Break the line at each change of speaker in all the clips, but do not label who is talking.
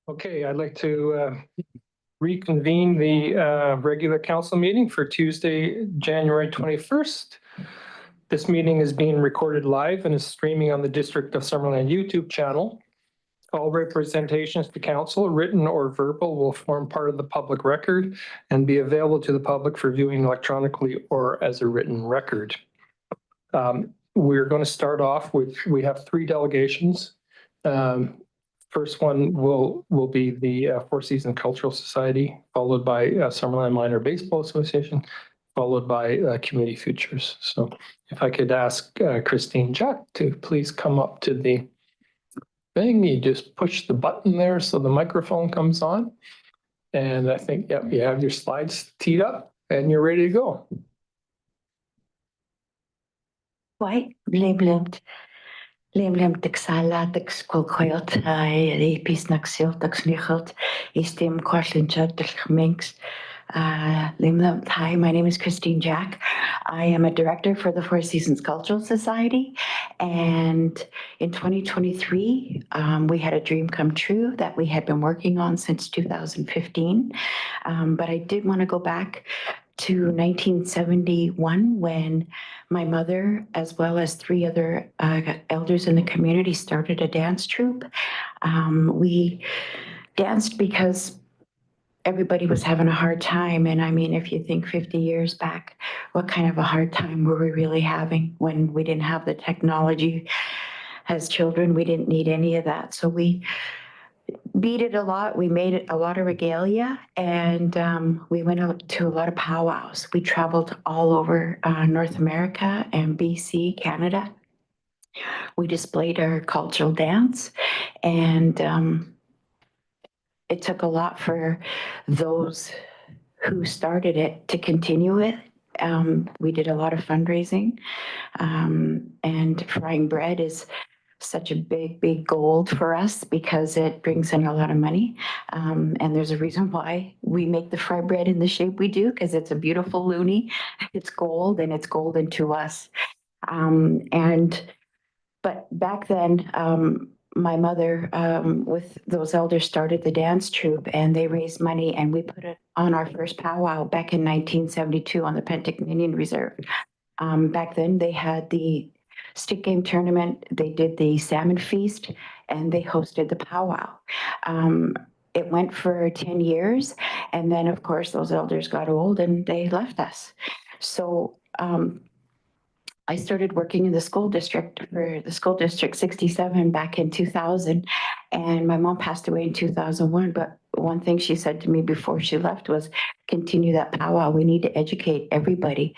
Okay, I'd like to reconvene the regular council meeting for Tuesday, January 21st. This meeting is being recorded live and is streaming on the District of Summerland YouTube channel. All representations to council, written or verbal, will form part of the public record and be available to the public for viewing electronically or as a written record. We're going to start off with, we have 3 delegations. First one will be the Four Seasons Cultural Society, followed by Summerland Minor Baseball Association, followed by Community Futures. So if I could ask Christine Jack to please come up to the thing. You just push the button there so the microphone comes on. And I think, yep, you have your slides teed up and you're ready to go.
Why Limlim tiksala tikskolkoyot epis naxil tiksnichot istim kwartlinchot tilchminks. Limlim, hi, my name is Christine Jack. I am a director for the Four Seasons Cultural Society. And in 2023, we had a dream come true that we had been working on since 2015. But I did want to go back to 1971 when my mother, as well as 3 other elders in the community, started a dance troupe. We danced because everybody was having a hard time. And I mean, if you think 50 years back, what kind of a hard time were we really having when we didn't have the technology? As children, we didn't need any of that. So we beat it a lot. We made it a lot of regalia, and we went out to a lot of powwows. We traveled all over North America and BC, Canada. We displayed our cultural dance, and it took a lot for those who started it to continue it. We did a lot of fundraising, and frying bread is such a big goal for us because it brings in a lot of money. And there's a reason why we make the fry bread in the shape we do, because it's a beautiful loonie. It's gold, and it's golden to us. But back then, my mother, with those elders, started the dance troupe, and they raised money, and we put it on our first powwow back in 1972 on the Penticton Indian Reserve. Back then, they had the stick game tournament, they did the salmon feast, and they hosted the powwow. It went for 10 years, and then of course those elders got old and they left us. So I started working in the school district for the school district 67 back in 2000, and my mom passed away in 2001. But one thing she said to me before she left was, continue that powwow. We need to educate everybody.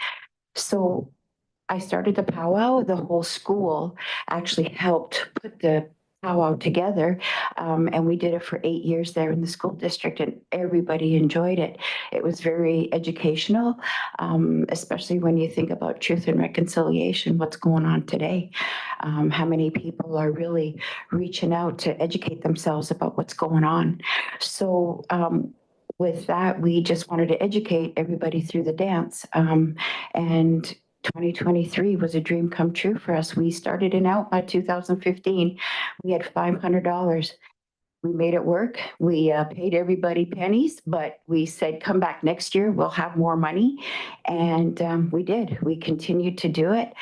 So I started the powwow. The whole school actually helped put the powwow together, and we did it for 8 years there in the school district, and everybody enjoyed it. It was very educational, especially when you think about truth and reconciliation, what's going on today. How many people are really reaching out to educate themselves about what's going on. So with that, we just wanted to educate everybody through the dance, and 2023 was a dream come true for us. We started in out by 2015. We had $500. We made it work. We paid everybody pennies, but we said, come back next year, we'll have more money. And we did. We continued to do it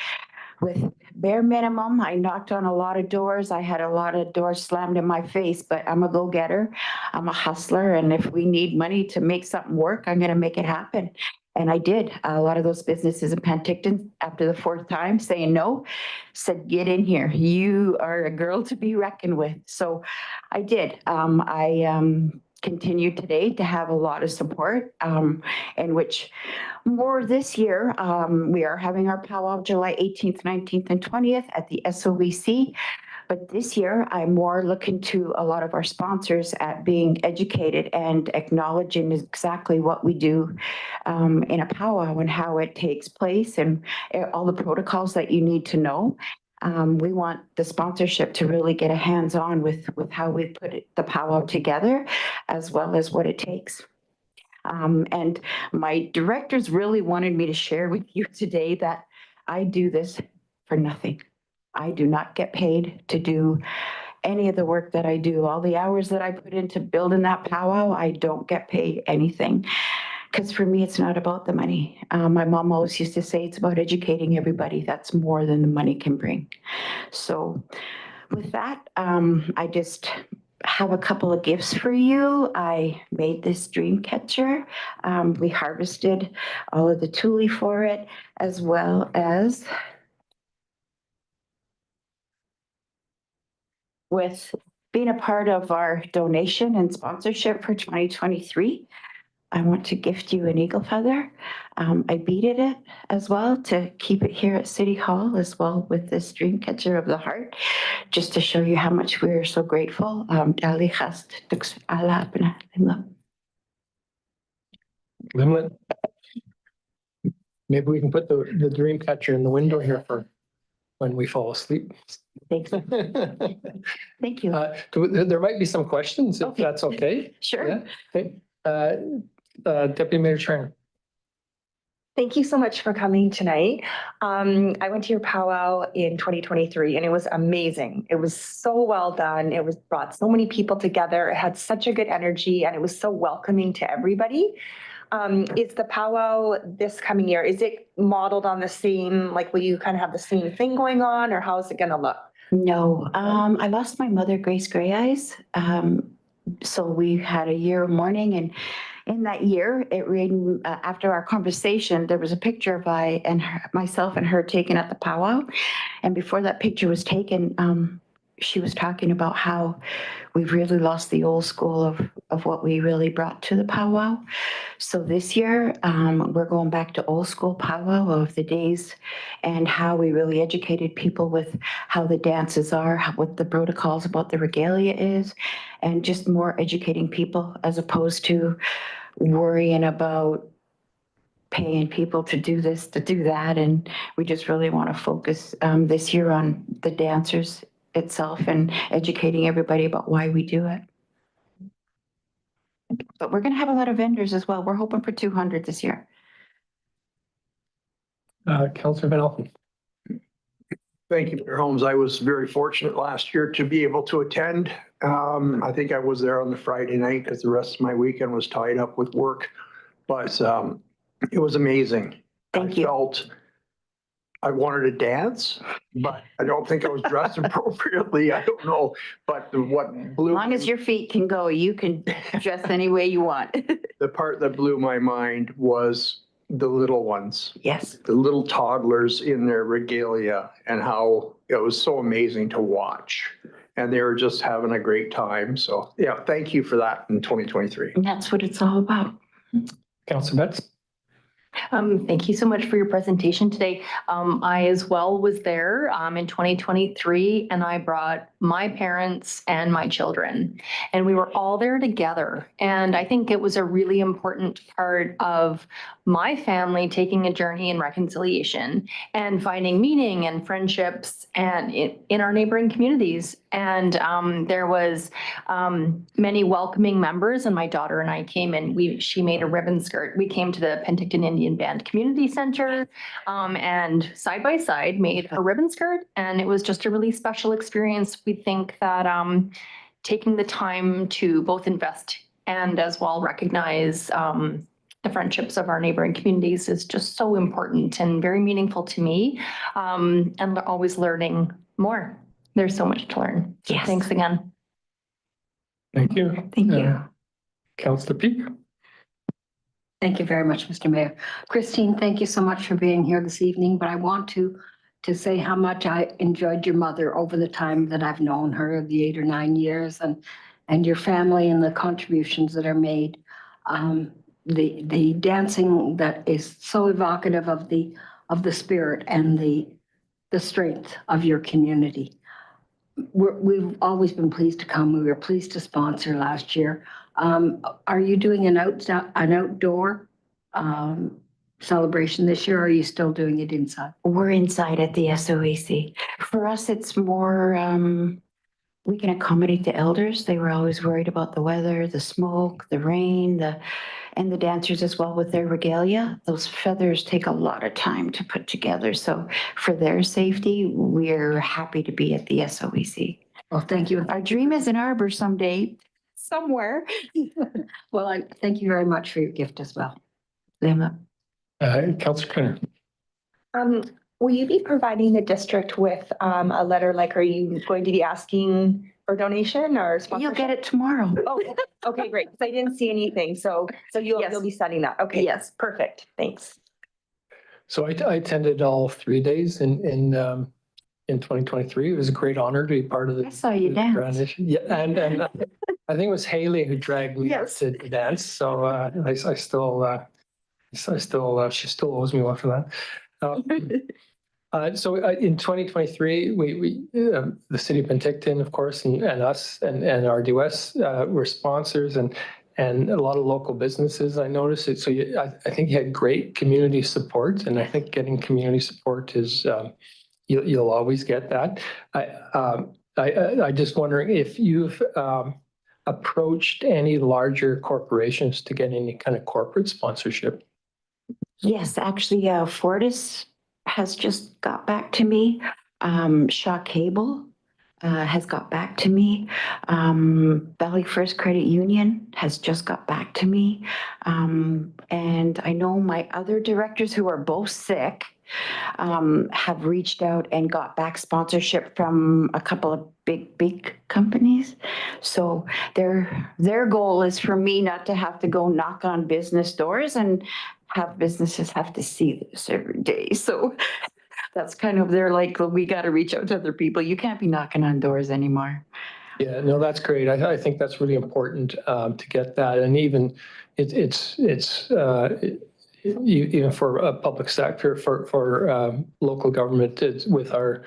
with bare minimum. I knocked on a lot of doors. I had a lot of doors slammed in my face, but I'm a go-getter. I'm a hustler. And if we need money to make something work, I'm going to make it happen. And I did. A lot of those businesses in Penticton, after the 4th time saying no, said, get in here. You are a girl to be reckoned with. So I did. I continue today to have a lot of support, in which more this year, we are having our powwow July 18th, 19th, and 20th at the SOVC. But this year, I'm more looking to a lot of our sponsors at being educated and acknowledging exactly what we do in a powwow and how it takes place and all the protocols that you need to know. We want the sponsorship to really get a hands-on with how we put the powwow together, as well as what it takes. And my directors really wanted me to share with you today that I do this for nothing. I do not get paid to do any of the work that I do, all the hours that I put into building that powwow, I don't get paid anything. Because for me, it's not about the money. My mom always used to say it's about educating everybody. That's more than the money can bring. So with that, I just have a couple of gifts for you. I made this dream catcher. We harvested all of the tule for it, as well as with being a part of our donation and sponsorship for 2023. I want to gift you an eagle feather. I beaded it as well to keep it here at City Hall, as well with this dream catcher of the heart, just to show you how much we are so grateful.
Limlet. Maybe we can put the dream catcher in the window here for when we fall asleep.
Thank you. Thank you.
There might be some questions, if
Okay.
that's okay.
Sure.
Yeah. Okay. Deputy Mayor Tran.
Thank you so much for coming tonight. I went to your powwow in 2023 and it was amazing. It was so well done. It was brought so many people together. It had such a good energy and it was so welcoming to everybody. Is the powwow this coming year, is it modeled on the same, like will you kind of have the same thing going on, or how is it gonna look?
No, I lost my mother, Grace Gray Eyes. So we had a year of mourning, and in that year, it rained, after our conversation, there was a picture of myself and her taken at the powwow. And before that picture was taken, she was talking about how we've really lost the old school of what we really brought to the powwow. So this year, we're going back to old school powwow of the days and how we really educated people with how the dances are, what the protocols about the regalia is, and just more educating people as opposed to worrying about paying people to do this, to do that. And we just really want to focus this year on the dancers itself and educating everybody about why we do it. But we're going to have a lot of vendors as well. We're hoping for 200 this year.
Councillor Van Alphen.
Thank you, Mayor Holmes. I was very fortunate last year to be able to attend. I think I was there on the Friday night because the rest of my weekend was tied up with work. But it was amazing.
Thank you.
I felt I wanted to dance, but I don't think I was dressed appropriately. I don't know. But what blew
As long as your feet can go, you can dress any way you want.
the part that blew my mind was the little ones.
Yes.
The little toddlers in their regalia and how it was so amazing to watch. And they were just having a great time. So yeah, thank you for that in 2023.
And that's what it's all about.
Councillor Betts.
Thank you so much for your presentation today. I as well was there in 2023, and I brought my parents and my children, and we were all there together. And I think it was a really important part of my family taking a journey in reconciliation and finding meaning and friendships and in our neighboring communities. And there was many welcoming members, and my daughter and I came and she made a ribbon skirt. We came to the Penticton Indian Band Community Center and side by side made a ribbon skirt, and it was just a really special experience. We think that taking the time to both invest and as well recognize the friendships of our neighboring communities is just so important and very meaningful to me, and always learning more. There's so much to learn. So
Yes.
Thanks again.
Thank you.
Thank you.
Councillor Peak.
Thank you very much, Mr. Mayor. Christine, thank you so much for being here this evening, but I want to say how much I enjoyed your mother over the time that I've known her, the 8 or 9 years, and your family and the contributions that are made. The dancing that is so evocative of the spirit and the strength of your community. We've always been pleased to come. We were pleased to sponsor last year. Are you doing an outdoor celebration this year, or are you still doing it inside?
We're inside at the SOAC. For us, it's more, we can accommodate the elders. They were always worried about the weather, the smoke, the rain, and the dancers as well with their regalia. Those feathers take a lot of time to put together. So for their safety, we're happy to be at the SOAC.
Well, thank you.
Our dream is an arbor someday, somewhere.
Well, I thank you very much for your gift as well.
Lima.
Councillor Kerner.
Will you be providing the district with a letter? Like, are you going to be asking for donation or
You'll
sponsorship?
get it tomorrow.
Oh, okay, great. Because I didn't see anything. So you'll
Yes.
be sending that. Okay.
Yes.
Perfect. Thanks.
So I attended all 3 days in 2023. It was a great honor to be part of the.
I saw you dance.
transition. Yeah, and I think it was Haley who dragged me
Yes.
to dance. So I still she still owes me one for that. So in 2023, the city of Penticton, of course, and us and RDS were sponsors and a lot of local businesses. I noticed it. So I think you had great community support, and I think getting community support is you'll always get that. I just wondering if you've approached any larger corporations to get any kind of corporate sponsorship.
Yes, actually, Fortis has just got back to me. Shaw Cable has got back to me. Valley First Credit Union has just got back to me. And I know my other directors who are both sick have reached out and got back sponsorship from a couple of big companies. So their goal is for me not to have to go knock on business doors and have businesses have to see this every day. So that's kind of their like, we got to reach out to other people. You can't be knocking on doors anymore.
Yeah, no, that's great. I think that's really important to get that, and even it's even for a public sector, for local government, with our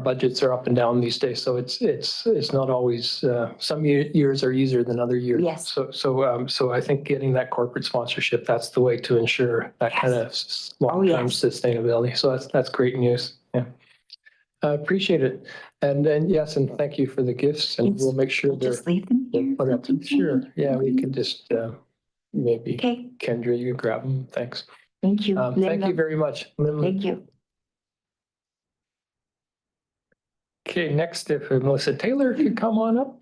budgets are up and down these days, so it's not always some years are easier than other years.
Yes.
So I think getting that corporate sponsorship, that's the way to ensure that kind of long-term
yes.
sustainability. So that's great news. Yeah. Appreciate it. And then, yes, and thank you for the gifts, and we'll make sure they're
Just leave them here.
put up. Sure. Yeah, we could just maybe,
Okay,
Kendra, you grab them. Thanks.
thank you.
Thank you
Linda.
very much. Linda.
Thank you.
Okay, next, if Melissa Taylor could come on up.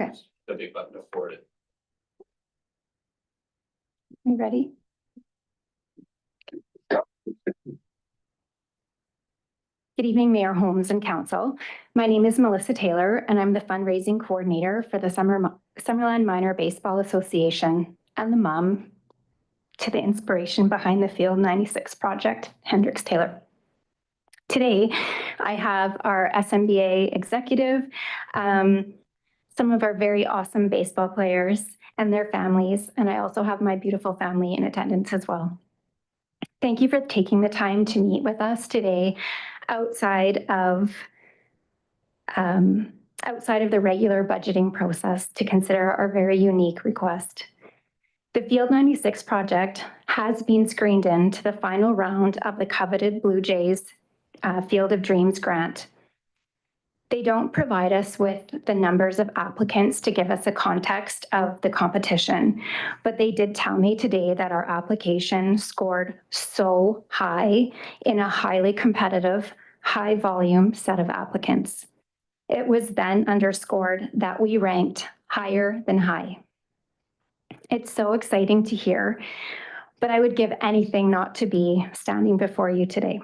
Okay,
The big button to afford it.
you ready? Good evening, Mayor Holmes and Council. My name is Melissa Taylor, and I'm the fundraising coordinator for the Summerland Minor Baseball Association and the mom to the inspiration behind the Field 96 project, Hendricks Taylor. Today, I have our SMBA executive, some of our very awesome baseball players and their families, and I also have my beautiful family in attendance as well. Thank you for taking the time to meet with us today outside of the regular budgeting process to consider our very unique request. The Field 96 project has been screened into the final round of the coveted Blue Jays Field of Dreams grant. They don't provide us with the numbers of applicants to give us a context of the competition, but they did tell me today that our application scored so high in a highly competitive, high volume set of applicants. It was then underscored that we ranked higher than high. It's so exciting to hear, but I would give anything not to be standing before you today.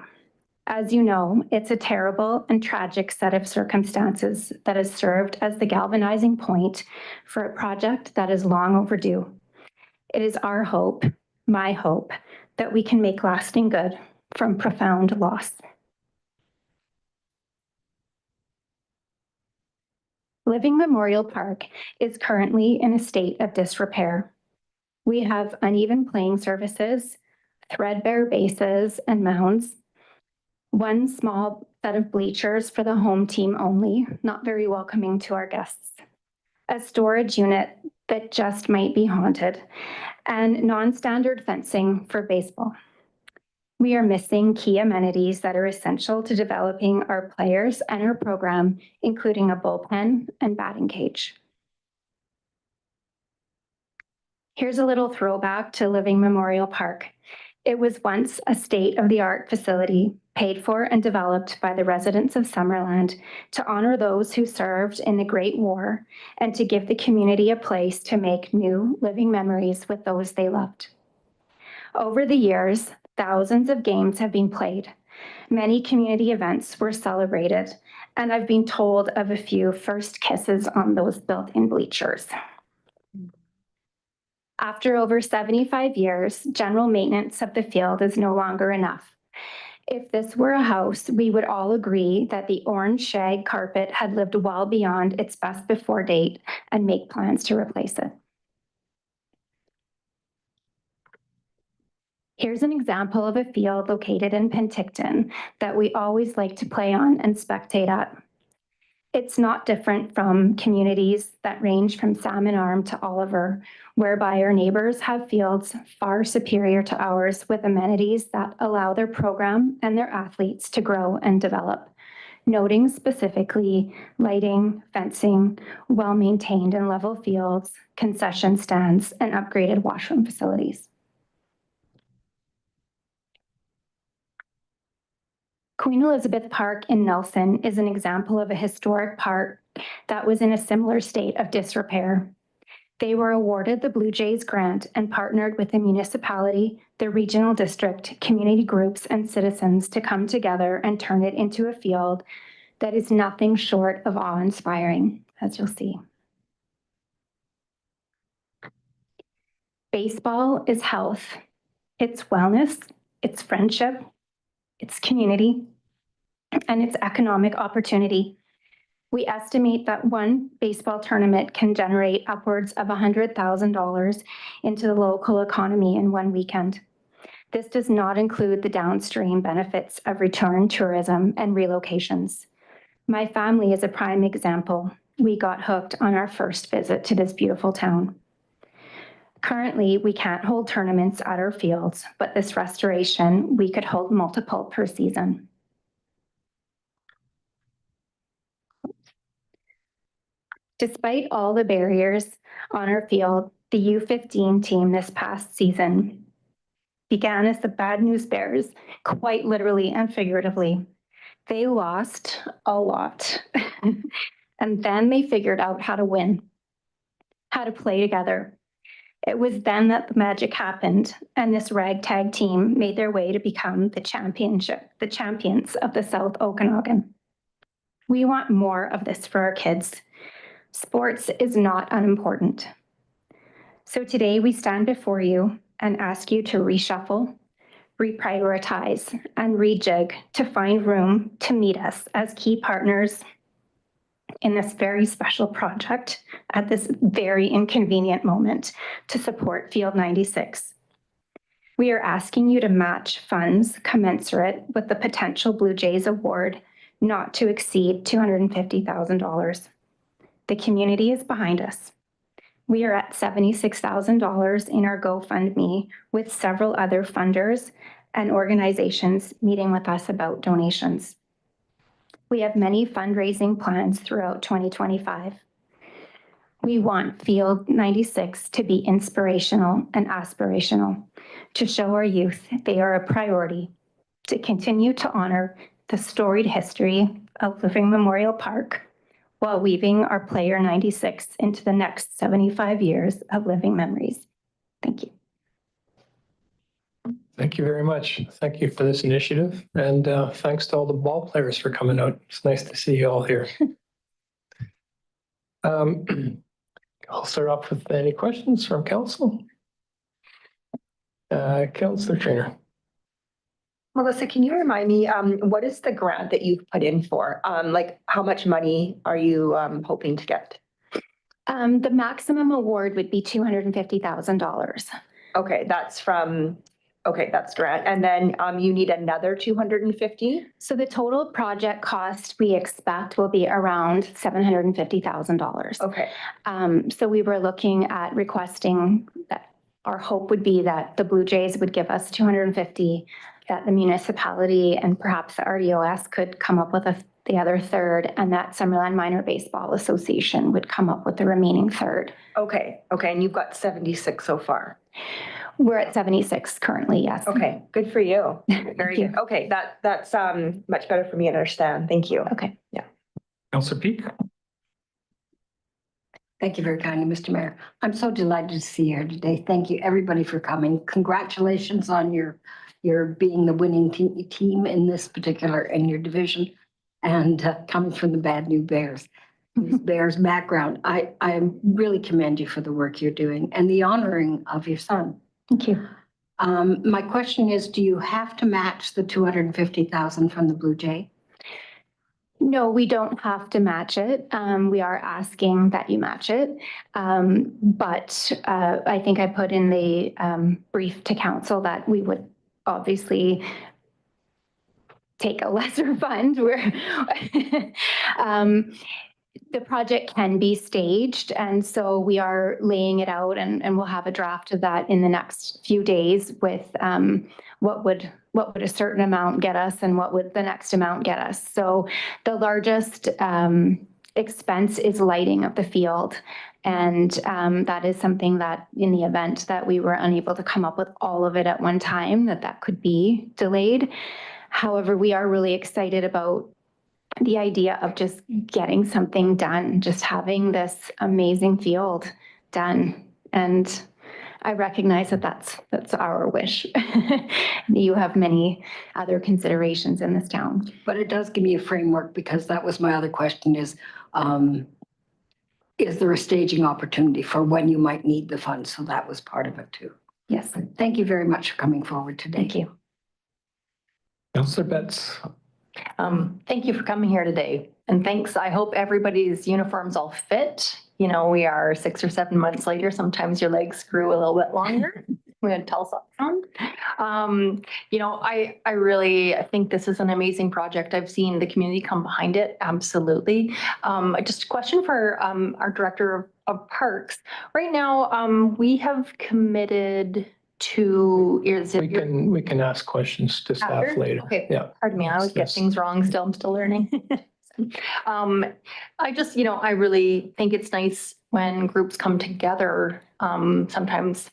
As you know, it's a terrible and tragic set of circumstances that has served as the galvanizing point for a project that is long overdue. It is our hope, my hope, that we can make lasting good from profound loss. Living Memorial Park is currently in a state of disrepair. We have uneven playing surfaces, threadbare bases and mounds, one small set of bleachers for the home team only, not very welcoming to our guests, a storage unit that just might be haunted, and non-standard fencing for baseball. We are missing key amenities that are essential to developing our players and our program, including a bullpen and batting cage. Here's a little throwback to Living Memorial Park. It was once a state-of-the-art facility paid for and developed by the residents of Summerland to honor those who served in the Great War and to give the community a place to make new living memories with those they loved. Over the years, thousands of games have been played. Many community events were celebrated, and I've been told of a few first kisses on those built-in bleachers. After over 75 years, general maintenance of the field is no longer enough. If this were a house, we would all agree that the orange shag carpet had lived well beyond its best before date and make plans to replace it. Here's an example of a field located in Penticton that we always like to play on and spectate at. It's not different from communities that range from Salmon Arm to Oliver, whereby our neighbors have fields far superior to ours with amenities that allow their program and their athletes to grow and develop, noting specifically lighting, fencing, well-maintained and level fields, concession stands, and upgraded washroom facilities. Queen Elizabeth Park in Nelson is an example of a historic park that was in a similar state of disrepair. They were awarded the Blue Jays grant and partnered with the municipality, the regional district, community groups, and citizens to come together and turn it into a field that is nothing short of awe-inspiring, as you'll see. Baseball is health. It's wellness, it's friendship, it's community, and it's economic opportunity. We estimate that one baseball tournament can generate upwards of $100,000 into the local economy in one weekend. This does not include the downstream benefits of return tourism and relocations. My family is a prime example. We got hooked on our first visit to this beautiful town. Currently, we can't hold tournaments at our fields, but this restoration, we could hold multiple per season. Despite all the barriers on our field, the U15 team this past season began as the Bad News Bears, quite literally and figuratively. They lost a lot, and then they figured out how to win, how to play together. It was then that the magic happened, and this ragtag team made their way to become the champions of the South Okanagan. We want more of this for our kids. Sports is not unimportant. So today we stand before you and ask you to reshuffle, reprioritize, and rejig to find room to meet us as key partners in this very special project at this very inconvenient moment to support Field 96. We are asking you to match funds commensurate with the potential Blue Jays award not to exceed $250,000. The community is behind us. We are at $76,000 in our GoFundMe with several other funders and organizations meeting with us about donations. We have many fundraising plans throughout 2025. We want Field 96 to be inspirational and aspirational, to show our youth they are a priority, to continue to honor the storied history of Living Memorial Park while weaving our Player 96 into the next 75 years of living memories. Thank you.
Thank you very much. Thank you for this initiative. And thanks to all the ball players for coming out. It's nice to see you all here. I'll start off with any questions from council. Councillor Trainer.
Melissa, can you remind me, what is the grant that you've put in for? Like how much money are you hoping to get?
The maximum award would be $250,000.
Okay, that's from Okay, that's grant. And then you need another 250?
So the total project cost we expect will be around $750,000.
Okay,
So we were looking at requesting that our hope would be that the Blue Jays would give us 250, that the municipality and perhaps the RDOS could come up with the other third, and that Summerland Minor Baseball Association would come up with the remaining third.
okay, and you've got 76 so far.
We're at 76 currently, yes.
Okay, good for you. Very
you.
good. Okay, that's much better for me to understand. Thank you.
Okay.
Councillor Peak?
Thank you very kindly, Mr. Mayor. I'm so delighted to see you here today. Thank you, everybody, for coming. Congratulations on your being the winning team in this particular, in your division, and coming from the Bad New Bears. Bears background. I really commend you for the work you're doing and the honoring of your son.
Thank you.
My question is, do you have to match the 250,000 from the Blue Jay?
No, we don't have to match it. We are asking that you match it. But I think I put in the brief to council that we would obviously take a lesser fund where the project can be staged. And so we are laying it out and we'll have a draft of that in the next few days with what would a certain amount get us and what would the next amount get us. So the largest expense is lighting of the field. And that is something that in the event that we were unable to come up with all of it at one time, that could be delayed. However, we are really excited about the idea of just getting something done, just having this amazing field done. And I recognize that that's our wish. You have many other considerations in this town.
But it does give me a framework, because that was my other question is there a staging opportunity for when you might need the funds? So that was part of it too.
Yes,
Thank you very much for coming forward today.
thank you.
Councillor Betts?
Thank you for coming here today. And thanks. I hope everybody's uniforms all fit. You know, we are 6 or 7 months later. Sometimes your legs grew a little bit longer. We had tall socks on. You know, I really think this is an amazing project. I've seen the community come behind it. Absolutely. Just a question for our Director of Parks. Right now, we have committed to,
We can ask questions to staff
After?
later.
Okay.
Yeah.
Pardon me, I always get
Yes.
things wrong still. I'm still learning. I just, I really think it's nice when groups come together. Sometimes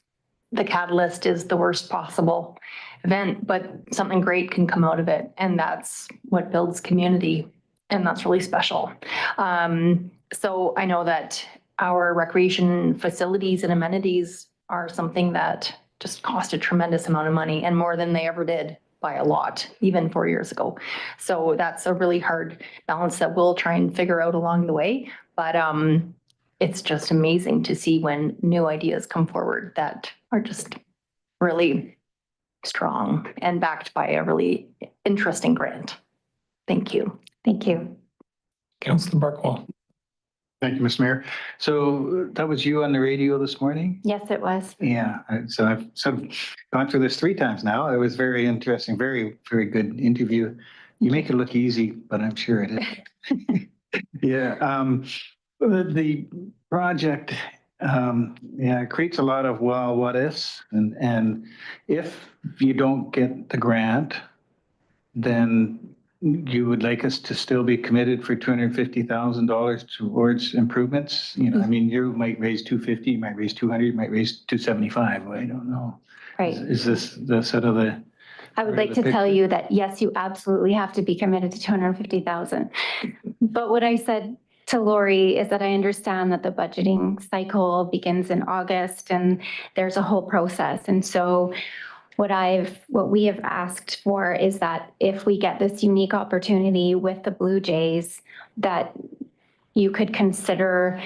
the catalyst is the worst possible event, but something great can come out of it. And that's what builds community. And that's really special. So I know that our recreation facilities and amenities are something that just cost a tremendous amount of money, and more than they ever did by a lot, even 4 years ago. So that's a really hard balance that we'll try and figure out along the way. But it's just amazing to see when new ideas come forward that are just really strong and backed by a really interesting grant. Thank you.
Thank you.
Councillor Barkwell?
Thank you, Mr. Mayor. So that was you on the radio this morning?
Yes, it was.
Yeah, so I've gone through this 3 times now. It was very interesting, very, very good interview. You make it look easy, but I'm sure it is. Yeah, the project, creates a lot of, well, what ifs? And if you don't get the grant, then you would like us to still be committed for $250,000 towards improvements? You know, I mean, you might raise 250, you might raise 200, you might raise 275. I don't know.
Right.
Is this the sort of the?
I would
part of
like
the
to tell
picture?
you that, yes, you absolutely have to be committed to 250,000. But what I said to Lori is that I understand that the budgeting cycle begins in August and there's a whole process. And so what we have asked for is that if we get this unique opportunity with the Blue Jays, that you could consider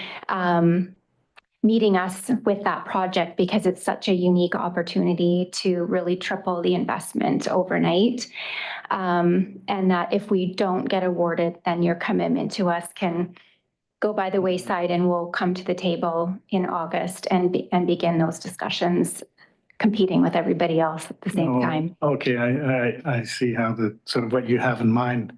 meeting us with that project, because it's such a unique opportunity to really triple the investment overnight. And that if we don't get awarded, then your commitment to us can go by the wayside, and we'll come to the table in August and begin those discussions competing with everybody else at the same
Oh,
time.
Okay, I see how the, sort of what you have in mind.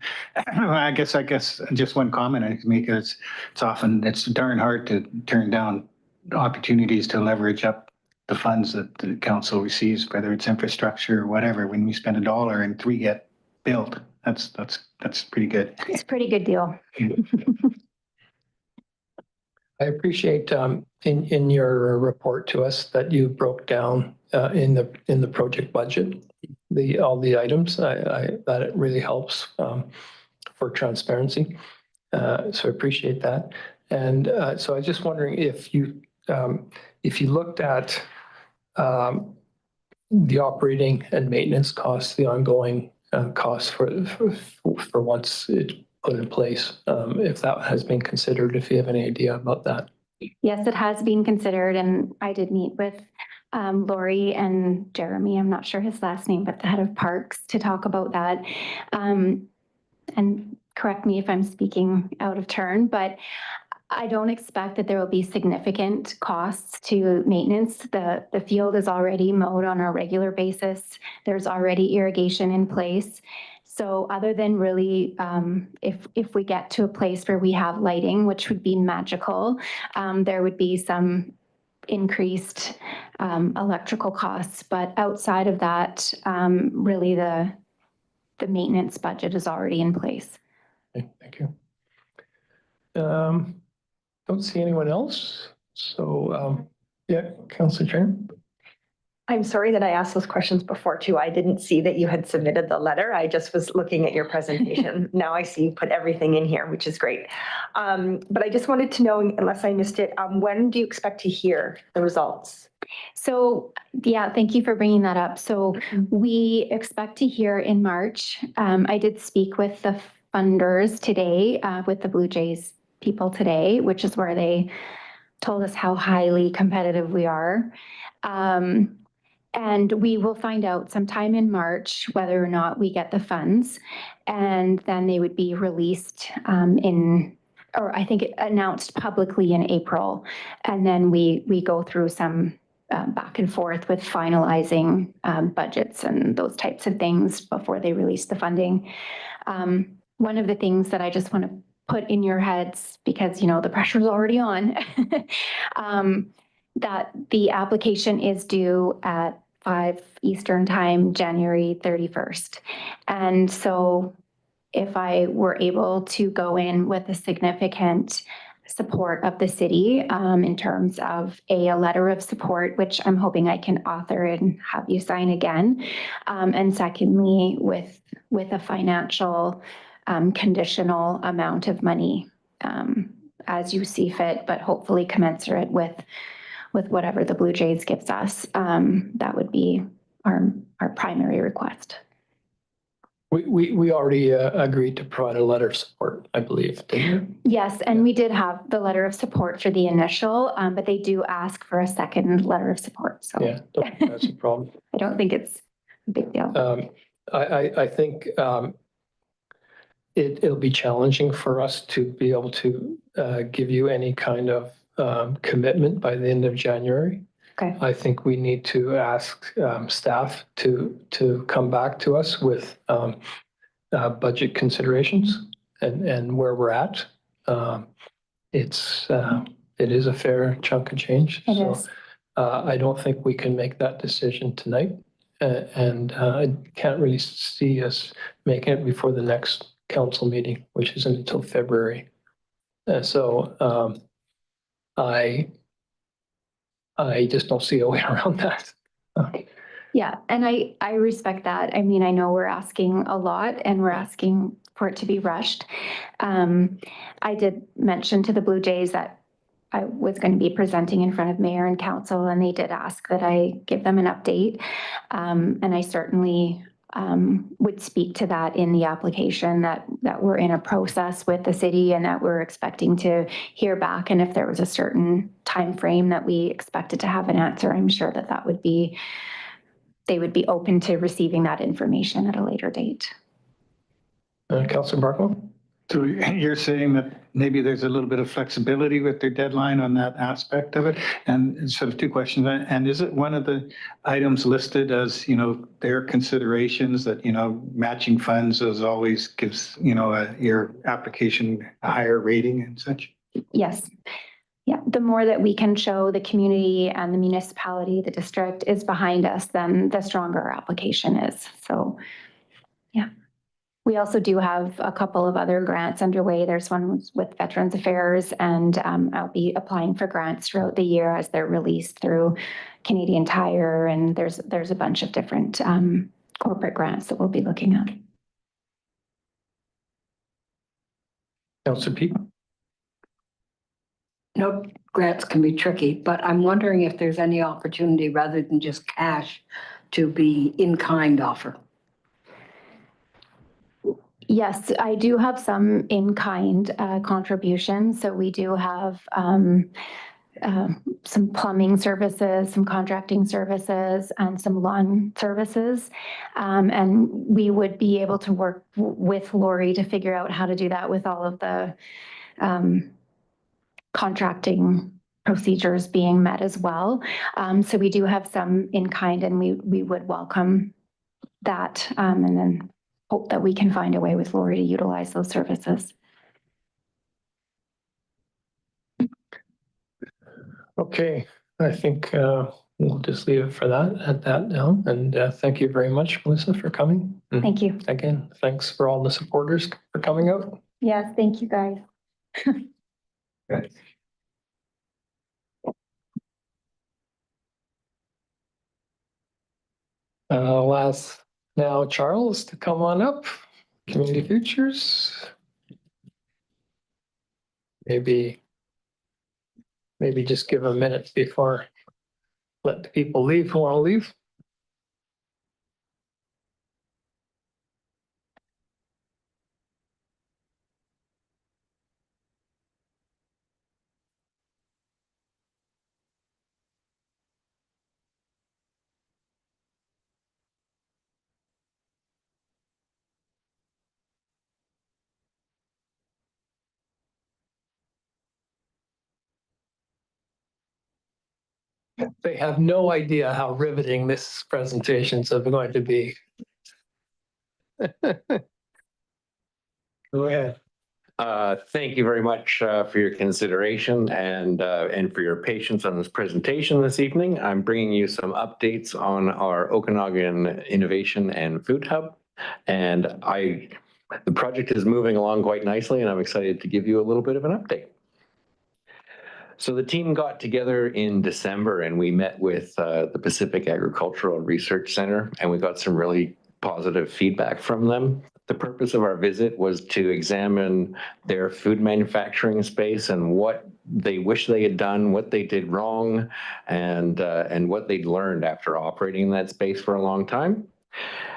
I guess just one comment I can make is it's darn hard to turn down opportunities to leverage up the funds that the council receives, whether it's infrastructure or whatever. When we spend $1 and 3 get built, that's pretty good.
It's a pretty good deal.
I appreciate in your report to us that you broke down in the project budget, all the items. That it really helps for transparency. So I appreciate that. And so I was just wondering if you looked at the operating and maintenance costs, the ongoing costs for once it's put in place, if that has been considered, if you have any idea about that.
Yes, it has been considered, and I did meet with Lori and Jeremy, I'm not sure his last name, but the head of parks, to talk about that. And correct me if I'm speaking out of turn, but I don't expect that there will be significant costs to maintenance. The field is already mowed on a regular basis. There's already irrigation in place. So other than really, if we get to a place where we have lighting, which would be magical, there would be some increased electrical costs. But outside of that, really the maintenance budget is already in place.
Okay, thank you. Don't see anyone else. So, yeah, Councillor Chair.
I'm sorry that I asked those questions before too. I didn't see that you had submitted the letter. I just was looking at your presentation. Now I see you put everything in here, which is great. But I just wanted to know, unless I missed it, when do you expect to hear the results?
So, yeah, thank you for bringing that up. So we expect to hear in March. I did speak with the funders today, with the Blue Jays people today, which is where they told us how highly competitive we are. And we will find out sometime in March whether or not we get the funds. And then they would be released or I think announced publicly in April. And then we go through some back and forth with finalizing budgets and those types of things before they release the funding. One of the things that I just want to put in your heads, because, the pressure's already on, that the application is due at 5 Eastern time, January 31st. And so if I were able to go in with a significant support of the city in terms of a letter of support, which I'm hoping I can author and have you sign again. And secondly, with a financial conditional amount of money as you see fit, but hopefully commensurate with whatever the Blue Jays gives us. That would be our primary request.
We already agreed to provide a letter of support, I believe, didn't we?
Yes, and we did have the letter of support for the initial, but they do ask for a second letter of support. So
Yeah, that's a problem.
I don't think it's a big deal.
I think it'll be challenging for us to be able to give you any kind of commitment by the end of January.
Okay.
I think we need to ask staff to come back to us with budget considerations and where we're at. It is a fair chunk of change.
It
so
is.
I don't think we can make that decision tonight. And I can't really see us making it before the next council meeting, which isn't until February. So I just don't see a way around that.
Yeah, and I respect that. I mean, I know we're asking a lot and we're asking for it to be rushed. I did mention to the Blue Jays that I was going to be presenting in front of mayor and council, and they did ask that I give them an update. And I certainly would speak to that in the application, that we're in a process with the city and that we're expecting to hear back. And if there was a certain time frame that we expected to have an answer, I'm sure that would be, they would be open to receiving that information at a later date.
Councilor Barklow?
So you're saying that maybe there's a little bit of flexibility with their deadline on that aspect of it? And sort of two questions. And is it one of the items listed as, their considerations that, matching funds as always gives, your application a higher rating and such?
Yes. Yeah, the more that we can show the community and the municipality, the district is behind us, then the stronger our application is. So, yeah. We also do have a couple of other grants underway. There's one with Veterans Affairs, and I'll be applying for grants throughout the year as they're released through Canadian Tire, and there's a bunch of different corporate grants that we'll be looking at.
Councillor Pete?
No, grants can be tricky, but I'm wondering if there's any opportunity rather than just cash to be in-kind offer.
Yes, I do have some in-kind contributions. So we do have some plumbing services, some contracting services, and some lawn services. And we would be able to work with Lori to figure out how to do that with all of the contracting procedures being met as well. So we do have some in-kind, and we would welcome that, and then hope that we can find a way with Lori to utilize those services.
Okay, I think we'll just leave it for that at that now. And thank you very much, Melissa, for coming. And
Thank you.
again, thanks for all the supporters for coming out.
Yes, thank you, guys.
I'll ask now Charles to come on up. Community Futures. Maybe just give a minute before let the people leave who want to leave. They have no idea how riveting this presentations are going to be. Go ahead.
Thank you very much for your consideration and for your patience on this presentation this evening. I'm bringing you some updates on our Okanagan Innovation and Food Hub. And the project is moving along quite nicely, and I'm excited to give you a little bit of an update. So the team got together in December and we met with the Pacific Agricultural Research Center, and we got some really positive feedback from them. The purpose of our visit was to examine their food manufacturing space and what they wish they had done, what they did wrong, and what they'd learned after operating in that space for a long time.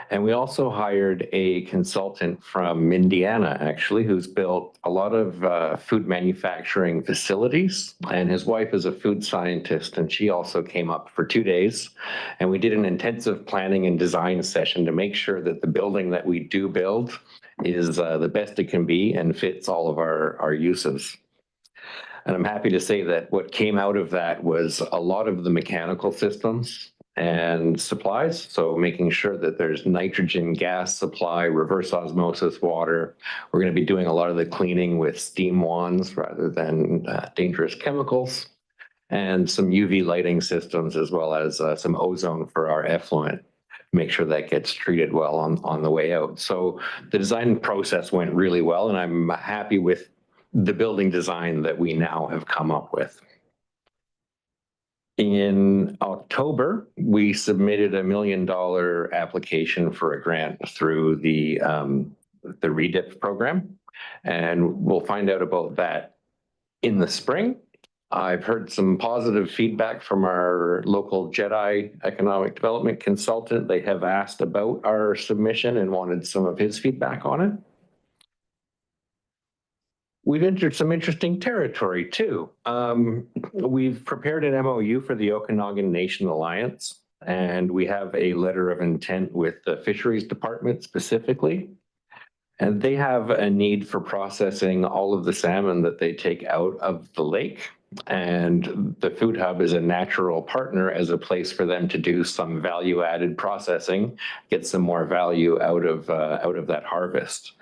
And we also hired a consultant from Indiana, actually, who's built a lot of food manufacturing facilities. And his wife is a food scientist, and she also came up for 2 days. And we did an intensive planning and design session to make sure that the building that we do build is the best it can be and fits all of our uses. And I'm happy to say that what came out of that was a lot of the mechanical systems and supplies. So making sure that there's nitrogen gas supply, reverse osmosis water. We're going to be doing a lot of the cleaning with steam wands rather than dangerous chemicals, and some UV lighting systems, as well as some ozone for our effluent. Make sure that gets treated well on the way out. So the design process went really well, and I'm happy with the building design that we now have come up with. In October, we submitted $1 million application for a grant through the REDIP program, and we'll find out about that in the spring. I've heard some positive feedback from our local JEDI economic development consultant. They have asked about our submission and wanted some of his feedback on it. We've entered some interesting territory too. We've prepared an MOU for the Okanagan Nation Alliance, and we have a letter of intent with the Fisheries Department specifically. And they have a need for processing all of the salmon that they take out of the lake. And the Food Hub is a natural partner as a place for them to do some value-added processing, get some more value out of that harvest.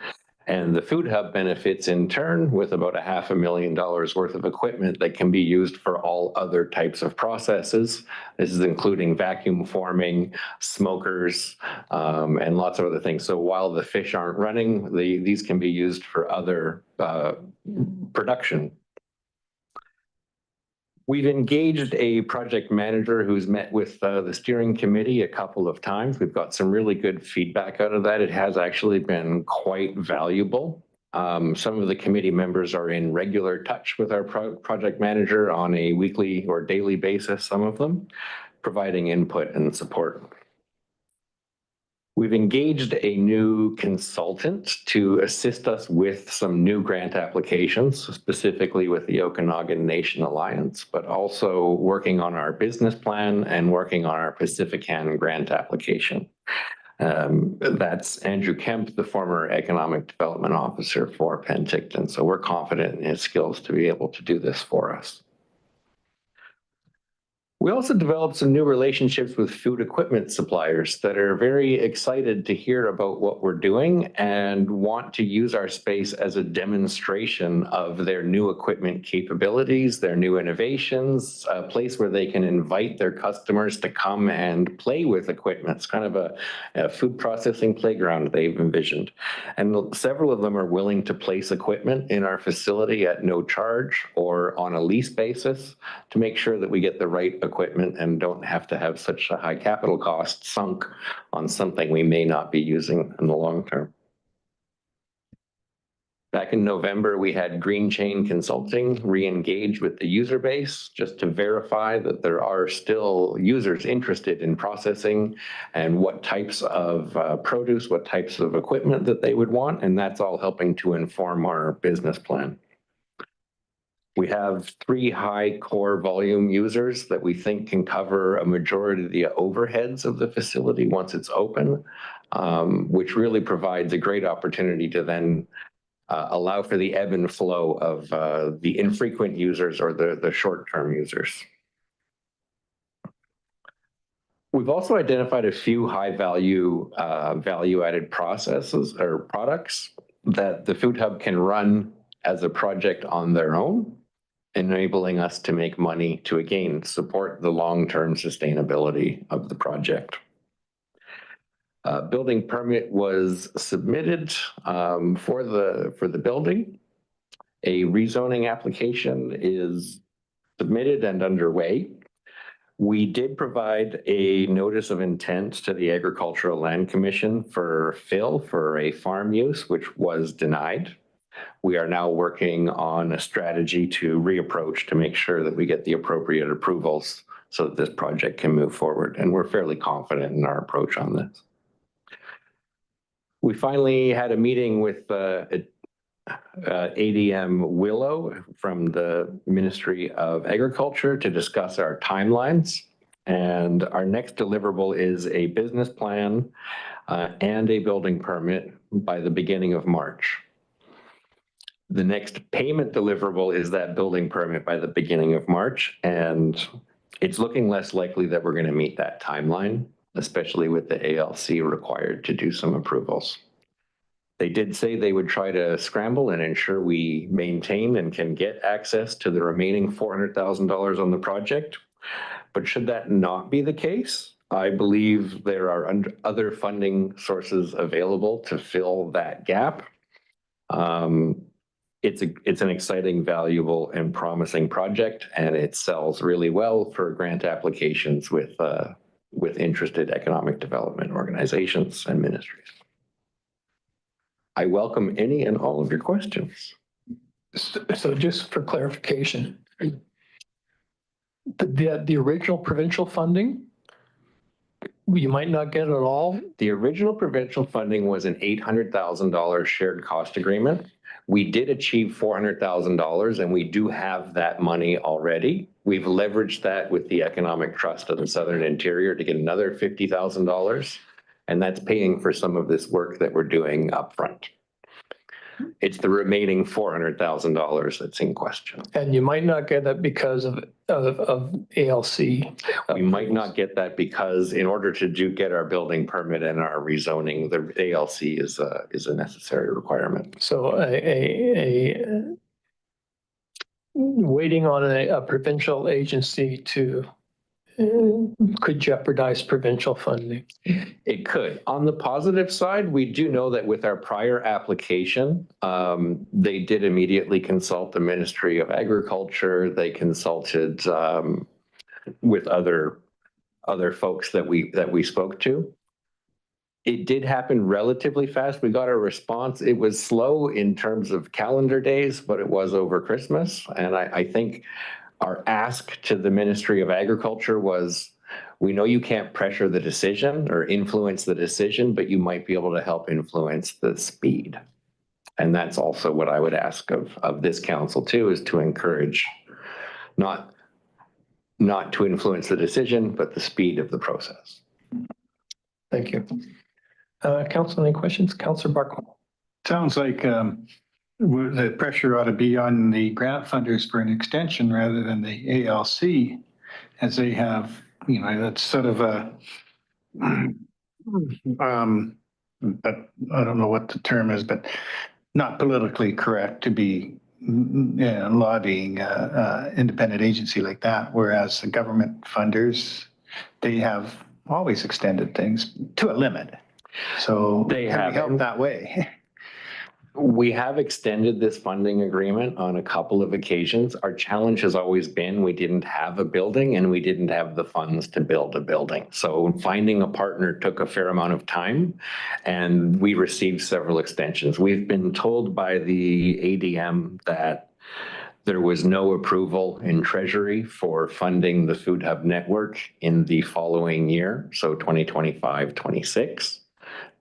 And the Food Hub benefits in turn with about $500,000 worth of equipment that can be used for all other types of processes. This is including vacuum forming, smokers, and lots of other things. So while the fish aren't running, these can be used for other production. We've engaged a project manager who's met with the steering committee a couple of times. We've got some really good feedback out of that. It has actually been quite valuable. Some of the committee members are in regular touch with our project manager on a weekly or daily basis, some of them, providing input and support. We've engaged a new consultant to assist us with some new grant applications, specifically with the Okanagan Nation Alliance, but also working on our business plan and working on our Pacifican grant application. That's Andrew Kemp, the former Economic Development Officer for Penticton. So we're confident in his skills to be able to do this for us. We also developed some new relationships with food equipment suppliers that are very excited to hear about what we're doing and want to use our space as a demonstration of their new equipment capabilities, their new innovations, a place where they can invite their customers to come and play with equipment. It's kind of a food processing playground they've envisioned. And several of them are willing to place equipment in our facility at no charge or on a lease basis to make sure that we get the right equipment and don't have to have such a high capital cost sunk on something we may not be using in the long term. Back in November, we had Green Chain Consulting re-engage with the user base just to verify that there are still users interested in processing and what types of produce, what types of equipment that they would want. And that's all helping to inform our business plan. We have 3 high core volume users that we think can cover a majority of the overheads of the facility once it's open, which really provides a great opportunity to then allow for the ebb and flow of the infrequent users or the short-term users. We've also identified a few high value-added processes or products that the Food Hub can run as a project on their own, enabling us to make money to, again, support the long-term sustainability of the project. Building permit was submitted for the building. A rezoning application is submitted and underway. We did provide a notice of intent to the Agricultural Land Commission for fill for a farm use, which was denied. We are now working on a strategy to reapproach to make sure that we get the appropriate approvals so that this project can move forward. And we're fairly confident in our approach on this. We finally had a meeting with ADM Willow from the Ministry of Agriculture to discuss our timelines. And our next deliverable is a business plan and a building permit by the beginning of March. The next payment deliverable is that building permit by the beginning of March. And it's looking less likely that we're going to meet that timeline, especially with the ALC required to do some approvals. They did say they would try to scramble and ensure we maintain and can get access to the remaining $400,000 on the project. But should that not be the case, I believe there are other funding sources available to fill that gap. It's an exciting, valuable, and promising project, and it sells really well for grant applications with interested economic development organizations and ministries. I welcome any and all of your questions.
So just for clarification, the original provincial funding, you might not get it all.
The original provincial funding was an $800,000 shared cost agreement. We did achieve $400,000 and we do have that money already. We've leveraged that with the Economic Trust of the Southern Interior to get another $50,000. And that's paying for some of this work that we're doing upfront. It's the remaining $400,000 that's in question.
And you might not get that because of ALC.
We might not get that because in order to get our building permit and our rezoning, the ALC is a necessary requirement.
So waiting on a provincial agency to could jeopardize provincial funding.
It could. On the positive side, we do know that with our prior application, they did immediately consult the Ministry of Agriculture. They consulted with other folks that we spoke to. It did happen relatively fast. We got a response. It was slow in terms of calendar days, but it was over Christmas. And I think our ask to the Ministry of Agriculture was, we know you can't pressure the decision or influence the decision, but you might be able to help influence the speed. And that's also what I would ask of this council too, is to encourage not to influence the decision, but the speed of the process.
Thank you. Council, any questions? Councillor Barclay.
Sounds like the pressure ought to be on the grant funders for an extension rather than the ALC, as they have, that's sort of a, but I don't know what the term is, but not politically correct to be lobbying independent agency like that, whereas the government funders, they have always extended things to a limit. So
They
can we
have.
help that way?
We have extended this funding agreement on a couple of occasions. Our challenge has always been we didn't have a building and we didn't have the funds to build a building. So finding a partner took a fair amount of time, and we received several extensions. We've been told by the ADM that there was no approval in Treasury for funding the Food Hub network in the following year, so 2025-26.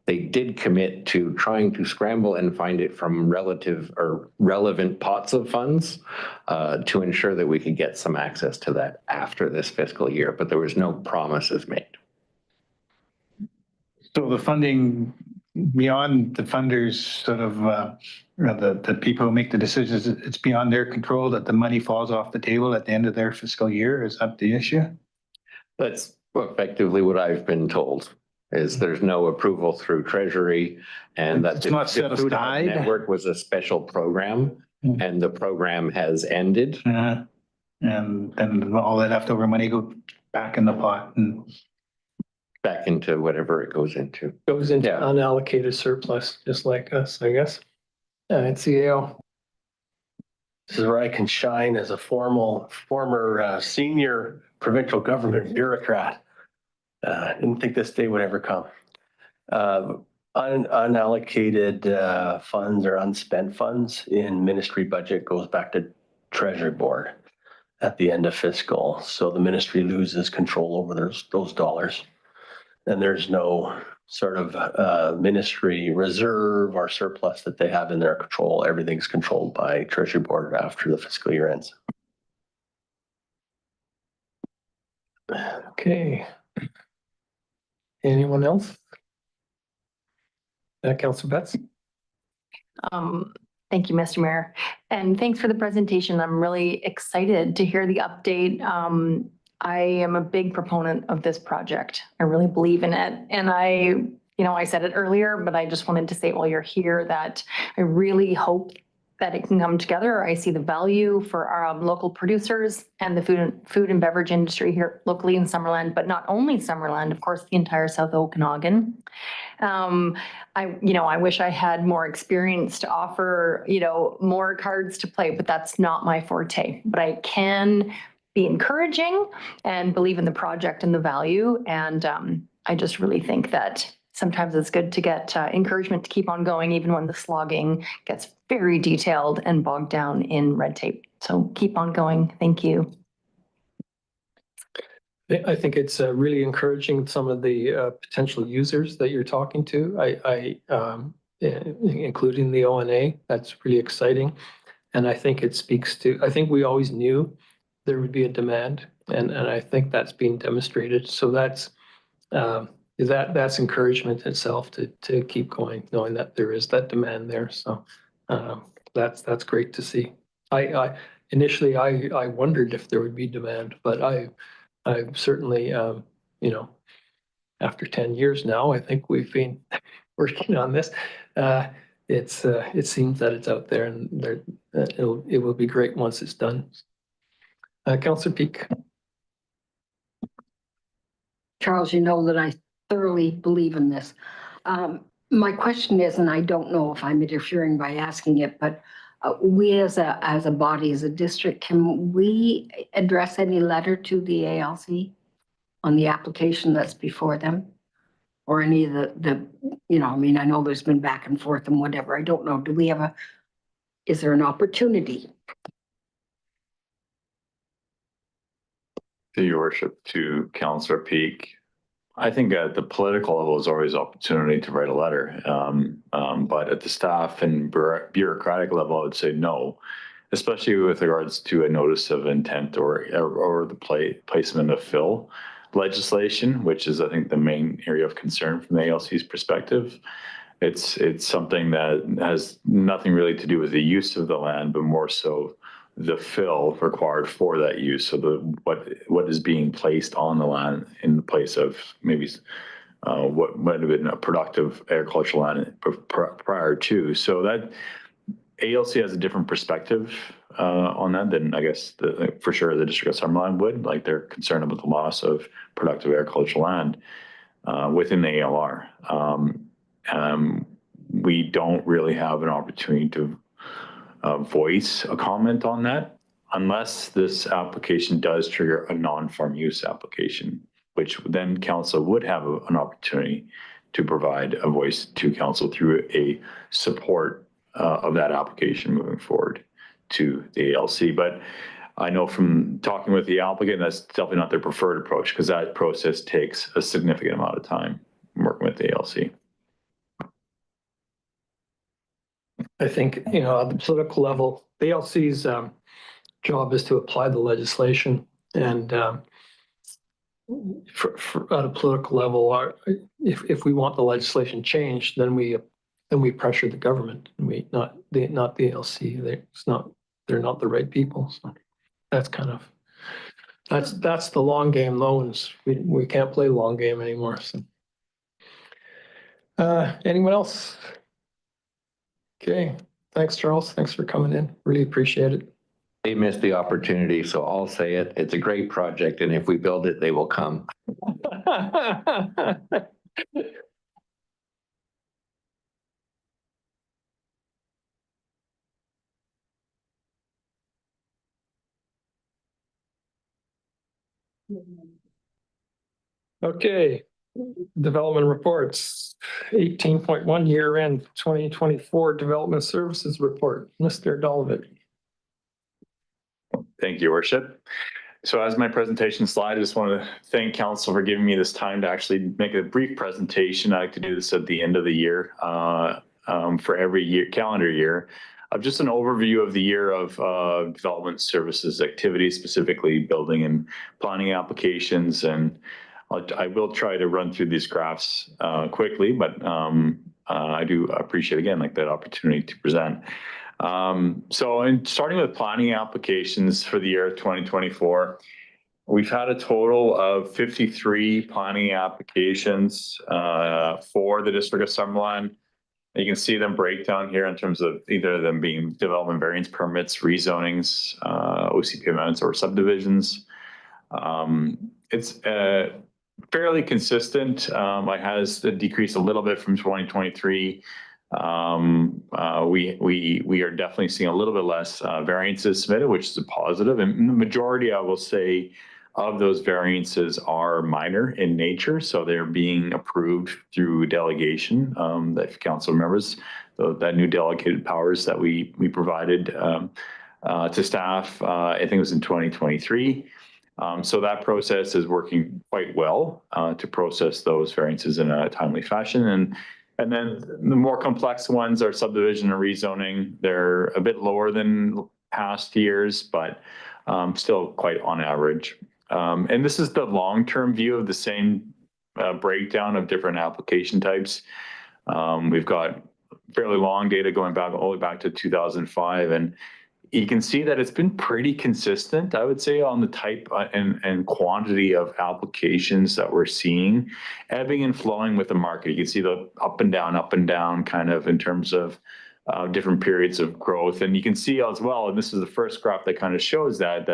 They did commit to trying to scramble and find it from relative or relevant pots of funds to ensure that we could get some access to that after this fiscal year, but there was no promises made.
So the funding beyond the funders, sort of the people who make the decisions, it's beyond their control that the money falls off the table at the end of their fiscal year. Is that the issue?
That's effectively what I've been told, is there's no approval through Treasury, and that
It's not set
the Food Hub
aside?
network was a special program, and the program has ended.
And then all that leftover money go back in the pot and
Back into whatever it goes into.
Goes into
Yeah.
unallocated surplus, just like us, I guess. It's AL.
This is where I can shine as a former senior provincial government bureaucrat. Didn't think this day would ever come. Unallocated funds or unspent funds in ministry budget goes back to Treasury Board at the end of fiscal. So the ministry loses control over those dollars. And there's no sort of ministry reserve or surplus that they have in their control. Everything's controlled by Treasury Board after the fiscal year ends.
Okay. Anyone else? Councillor Betts?
Thank you, Mr. Mayor. And thanks for the presentation. I'm really excited to hear the update. I am a big proponent of this project. I really believe in it. And I said it earlier, but I just wanted to say while you're here that I really hope that it can come together. I see the value for our local producers and the food and beverage industry here locally in Summerland, but not only Summerland, of course, the entire South Okanagan. I wish I had more experience to offer, more cards to play, but that's not my forte. But I can be encouraging and believe in the project and the value. And I just really think that sometimes it's good to get encouragement to keep on going, even when the slogging gets very detailed and bogged down in red tape. So keep on going. Thank you.
I think it's really encouraging some of the potential users that you're talking to, including the ONA. That's really exciting. And I think it speaks to, I think we always knew there would be a demand, and I think that's being demonstrated. So that's encouragement itself to keep going, knowing that there is that demand there. So That's great to see. Initially, I wondered if there would be demand, but I certainly, after 10 years now, I think we've been working on this. It seems that it's out there and it will be great once it's done. Councillor Peak.
Charles, you know that I thoroughly believe in this. My question is, and I don't know if I'm interfering by asking it, but we as a body, as a district, can we address any letter to the ALC on the application that's before them? Or any of I mean, I know there's been back and forth and whatever. I don't know. Do we have is there an opportunity?
To your worship, to Councillor Peak, I think at the political level is always opportunity to write a letter. But at the staff and bureaucratic level, I would say no, especially with regards to a notice of intent or the placement of fill legislation, which is, I think, the main area of concern from the ALC's perspective. It's something that has nothing really to do with the use of the land, but more so the fill required for that use. So what is being placed on the land in the place of maybe what might have been a productive agricultural land prior to. So that ALC has a different perspective on that than, I guess, for sure the District of Summerland would. Like, they're concerned about the loss of productive agricultural land within the ALR. We don't really have an opportunity to voice a comment on that unless this application does trigger a non-farm use application, which then council would have an opportunity to provide a voice to council through a support of that application moving forward to the ALC. But I know from talking with the applicant, that's definitely not their preferred approach, because that process takes a significant amount of time working with the ALC.
I think, at the political level, the ALC's job is to apply the legislation, and for at a political level, if we want the legislation changed, then we pressure the government, and not the ALC. They're not the right people. So that's that's the long game. Loans, we can't play long game anymore. So, anyone else? Okay, thanks, Charles. Thanks for coming in. Really appreciate it.
They missed the opportunity, so I'll say it. It's a great project, and if we build it, they will come.
Okay, development reports. 18.1 year end 2024 development services report. Mr. Dolvik.
Thank you, Worship. So as my presentation slide, I just want to thank council for giving me this time to actually make a brief presentation. I like to do this at the end of the year for every calendar year. Just an overview of the year of development services activities, specifically building and planning applications. And I will try to run through these graphs quickly, but I do appreciate, again, that opportunity to present. So in starting with planning applications for the year 2024, we've had a total of 53 planning applications for the District of Summerland. You can see them break down here in terms of either them being development variance permits, rezonings, OCP amendments, or subdivisions. It's fairly consistent. It has decreased a little bit from 2023. We are definitely seeing a little bit less variances submitted, which is a positive. And the majority, I will say, of those variances are minor in nature. So they're being approved through delegation. If council remembers, that new delegated powers that we provided to staff, I think it was in 2023. So that process is working quite well to process those variances in a timely fashion. And then the more complex ones are subdivision and rezoning. They're a bit lower than past years, but still quite on average. And this is the long-term view of the same breakdown of different application types. We've got fairly long data going back all the way back to 2005. And you can see that it's been pretty consistent, I would say, on the type and quantity of applications that we're seeing, ebbing and flowing with the market. You can see the up and down kind of in terms of different periods of growth. And you can see as well, and this is the first graph that kind of shows that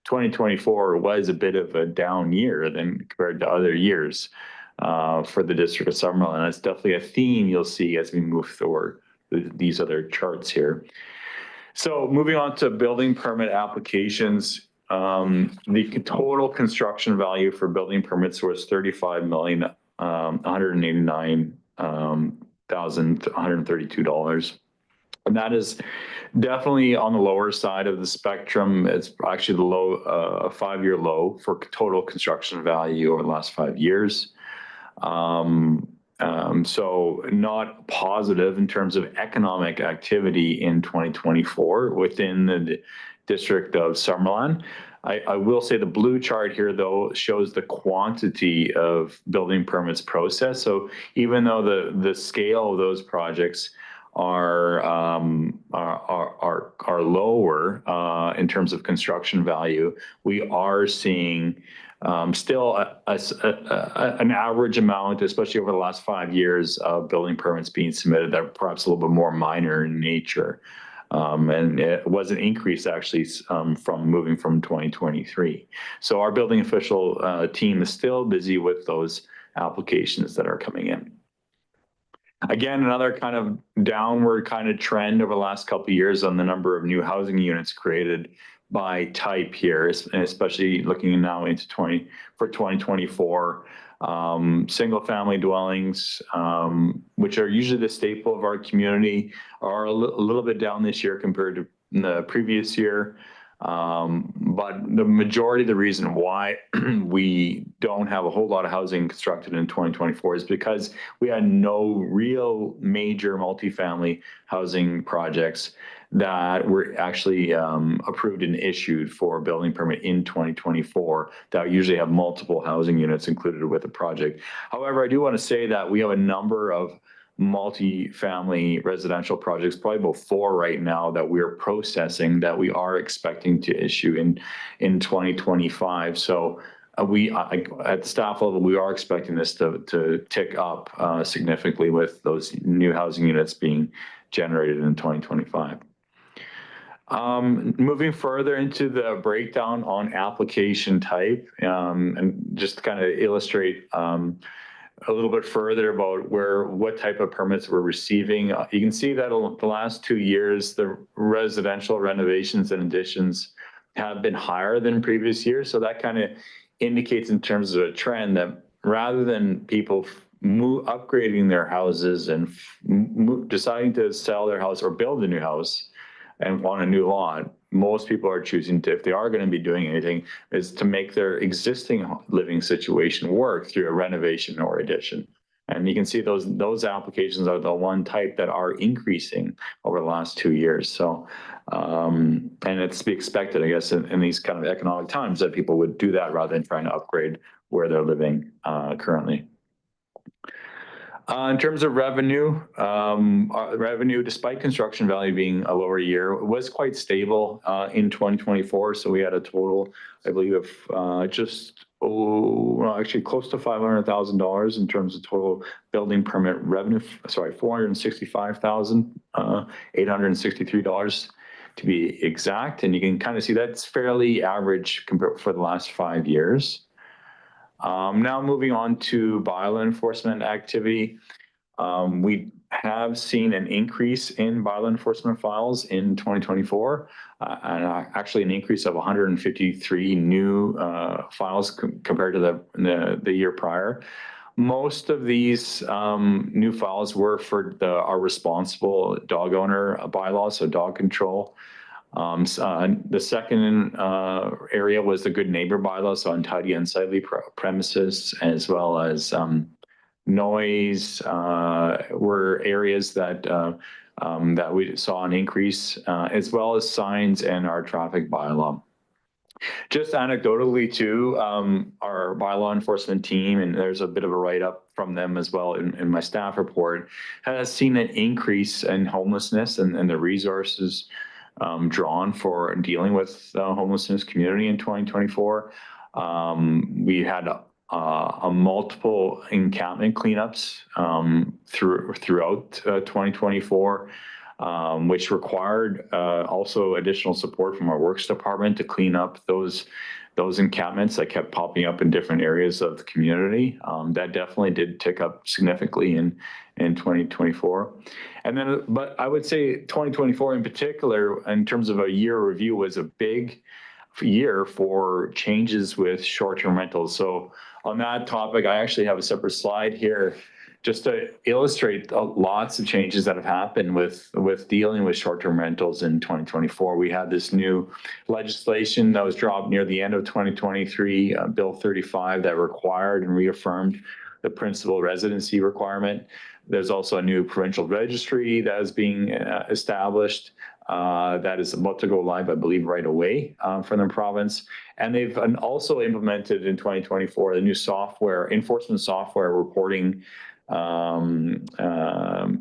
2024 was a bit of a down year than compared to other years for the District of Summerland. That's definitely a theme you'll see as we move forward these other charts here. So moving on to building permit applications, the total construction value for building permits was $35,189,132. And that is definitely on the lower side of the spectrum. It's actually the low, a 5-year low for total construction value over the last 5 years. So not positive in terms of economic activity in 2024 within the District of Summerland. I will say the blue chart here, though, shows the quantity of building permits processed. So even though the scale of those projects are lower in terms of construction value, we are seeing still an average amount, especially over the last 5 years, of building permits being submitted that are perhaps a little bit more minor in nature. And it was an increase actually from moving from 2023. So our building official team is still busy with those applications that are coming in. Again, another kind of downward kind of trend over the last couple of years on the number of new housing units created by type here, especially looking now into 2024. Single family dwellings, which are usually the staple of our community, are a little bit down this year compared to the previous year. But the majority of the reason why we don't have a whole lot of housing constructed in 2024 is because we had no real major multifamily housing projects that were actually approved and issued for a building permit in 2024 that usually have multiple housing units included with the project. However, I do want to say that we have a number of multi-family residential projects, probably about 4 right now, that we're processing that we are expecting to issue in 2025. So we at the staff level, we are expecting this to tick up significantly with those new housing units being generated in 2025. Moving further into the breakdown on application type, and just to kind of illustrate a little bit further about what type of permits we're receiving. You can see that the last 2 years, the residential renovations and additions have been higher than previous years. So that kind of indicates in terms of a trend that rather than people upgrading their houses and deciding to sell their house or build a new house and want a new lot, most people are choosing to, if they are going to be doing anything, is to make their existing living situation work through a renovation or addition. And you can see those applications are the one type that are increasing over the last 2 years. So, and it's to be expected, I guess, in these kind of economic times that people would do that rather than trying to upgrade where they're living currently. In terms of revenue, revenue, despite construction value being a lower year, was quite stable in 2024. So we had a total, I believe, of actually close to $500,000 in terms of total building permit revenue. Sorry, $465,863 to be exact. And you can kind of see that's fairly average compared for the last 5 years. Now moving on to bylaw enforcement activity. We have seen an increase in bylaw enforcement files in 2024, and actually an increase of 153 new files compared to the year prior. Most of these new files were for our responsible dog owner bylaws, so dog control. The second area was the good neighbor bylaw, so untidy, unsightly premises, as well as noise were areas that we saw an increase, as well as signs and our traffic bylaw. Just anecdotally too, our bylaw enforcement team, and there's a bit of a write-up from them as well in my staff report, has seen an increase in homelessness and the resources drawn for dealing with the homelessness community in 2024. We had a multiple encampment cleanups throughout 2024. Which required also additional support from our works department to clean up those encampments that kept popping up in different areas of the community. That definitely did tick up significantly in 2024. And then, but I would say 2024 in particular, in terms of a year review, was a big year for changes with short-term rentals. So on that topic, I actually have a separate slide here just to illustrate lots of changes that have happened with dealing with short-term rentals in 2024. We had this new legislation that was dropped near the end of 2023, Bill 35, that required and reaffirmed the principal residency requirement. There's also a new provincial registry that is being established that is about to go live, I believe, right away from the province. And they've also implemented in 2024 the new software, enforcement software reporting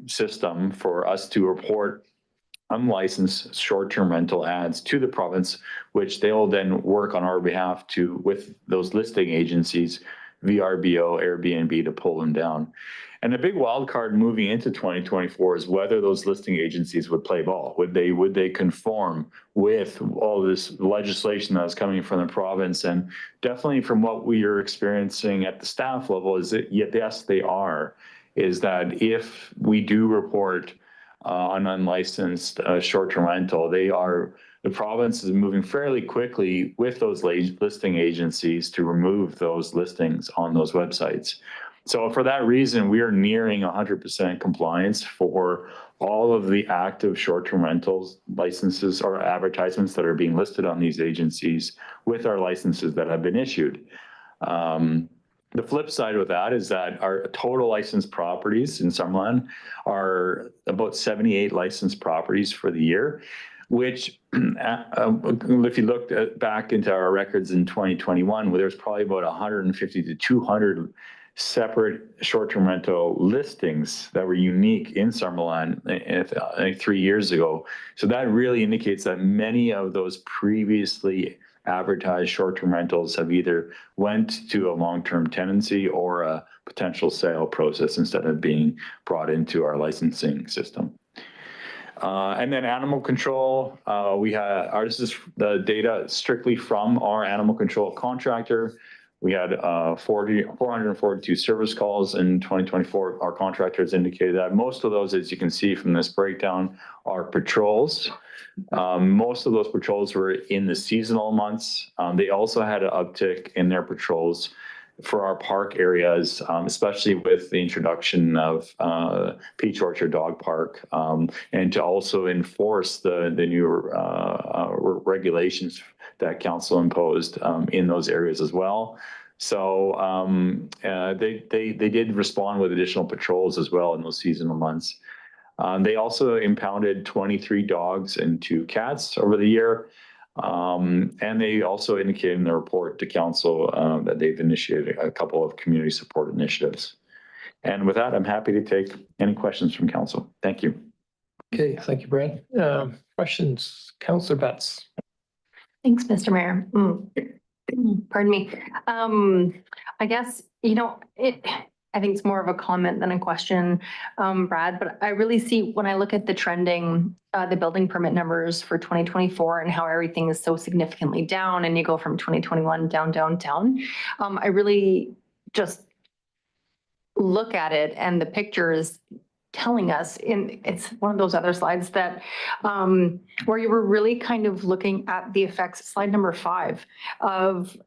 system for us to report unlicensed short-term rental ads to the province, which they will then work on our behalf with those listing agencies, VRBO, Airbnb, to pull them down. And a big wild card moving into 2024 is whether those listing agencies would play ball. Would they conform with all this legislation that's coming from the province? And definitely from what we are experiencing at the staff level is that, yes, they are, is that if we do report an unlicensed short-term rental, the province is moving fairly quickly with those listing agencies to remove those listings on those websites. So for that reason, we are nearing 100% compliance for all of the active short-term rentals licenses or advertisements that are being listed on these agencies with our licenses that have been issued. The flip side of that is that our total licensed properties in Summerland are about 78 licensed properties for the year, which if you looked back into our records in 2021, where there's probably about 150 to 200 separate short-term rental listings that were unique in Summerland 3 years ago. So that really indicates that many of those previously advertised short-term rentals have either went to a long-term tenancy or a potential sale process instead of being brought into our licensing system. And then animal control, this is the data strictly from our animal control contractor. We had 442 service calls in 2024. Our contractors indicated that most of those, as you can see from this breakdown, are patrols. Most of those patrols were in the seasonal months. They also had an uptick in their patrols for our park areas, especially with the introduction of Peach Orchard Dog Park, and to also enforce the new regulations that council imposed in those areas as well. So they did respond with additional patrols as well in those seasonal months. They also impounded 23 dogs and 2 cats over the year. And they also indicated in the report to council that they've initiated a couple of community support initiatives. And with that, I'm happy to take any questions from council. Thank you.
Okay, thank you, Brad. Questions, Councillor Betts?
Thanks, Mr. Mayor. Pardon me. I guess, I think it's more of a comment than a question, Brad, but I really see when I look at the trending, the building permit numbers for 2024 and how everything is so significantly down and you go from 2021 down. I really just look at it and the picture is telling us it's one of those other slides that where you were really kind of looking at the effects, slide number 5 of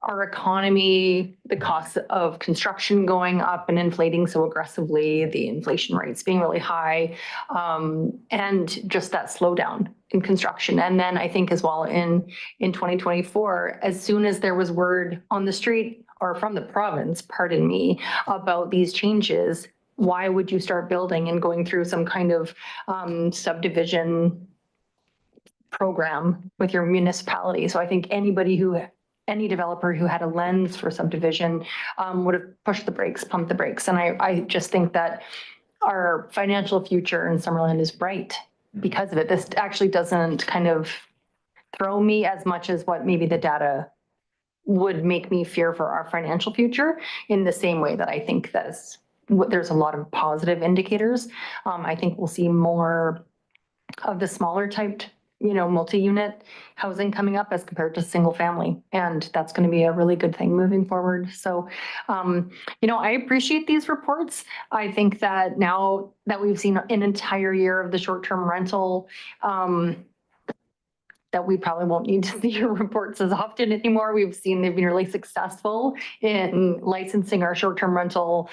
our economy, the cost of construction going up and inflating so aggressively, the inflation rates being really high, and just that slowdown in construction. And then I think as well in 2024, as soon as there was word on the street or from the province, pardon me, about these changes, why would you start building and going through some kind of subdivision program with your municipality. So I think any developer who had a lens for subdivision would have pushed the brakes, pumped the brakes. And I just think that our financial future in Summerland is bright because of it. This actually doesn't kind of throw me as much as what maybe the data would make me fear for our financial future, in the same way that I think there's a lot of positive indicators. I think we'll see more of the smaller typed, multi-unit housing coming up as compared to single family. And that's going to be a really good thing moving forward. So, I appreciate these reports. I think that now that we've seen an entire year of the short-term rental, that we probably won't need to see your reports as often anymore. We've seen they've been really successful in licensing our short-term rental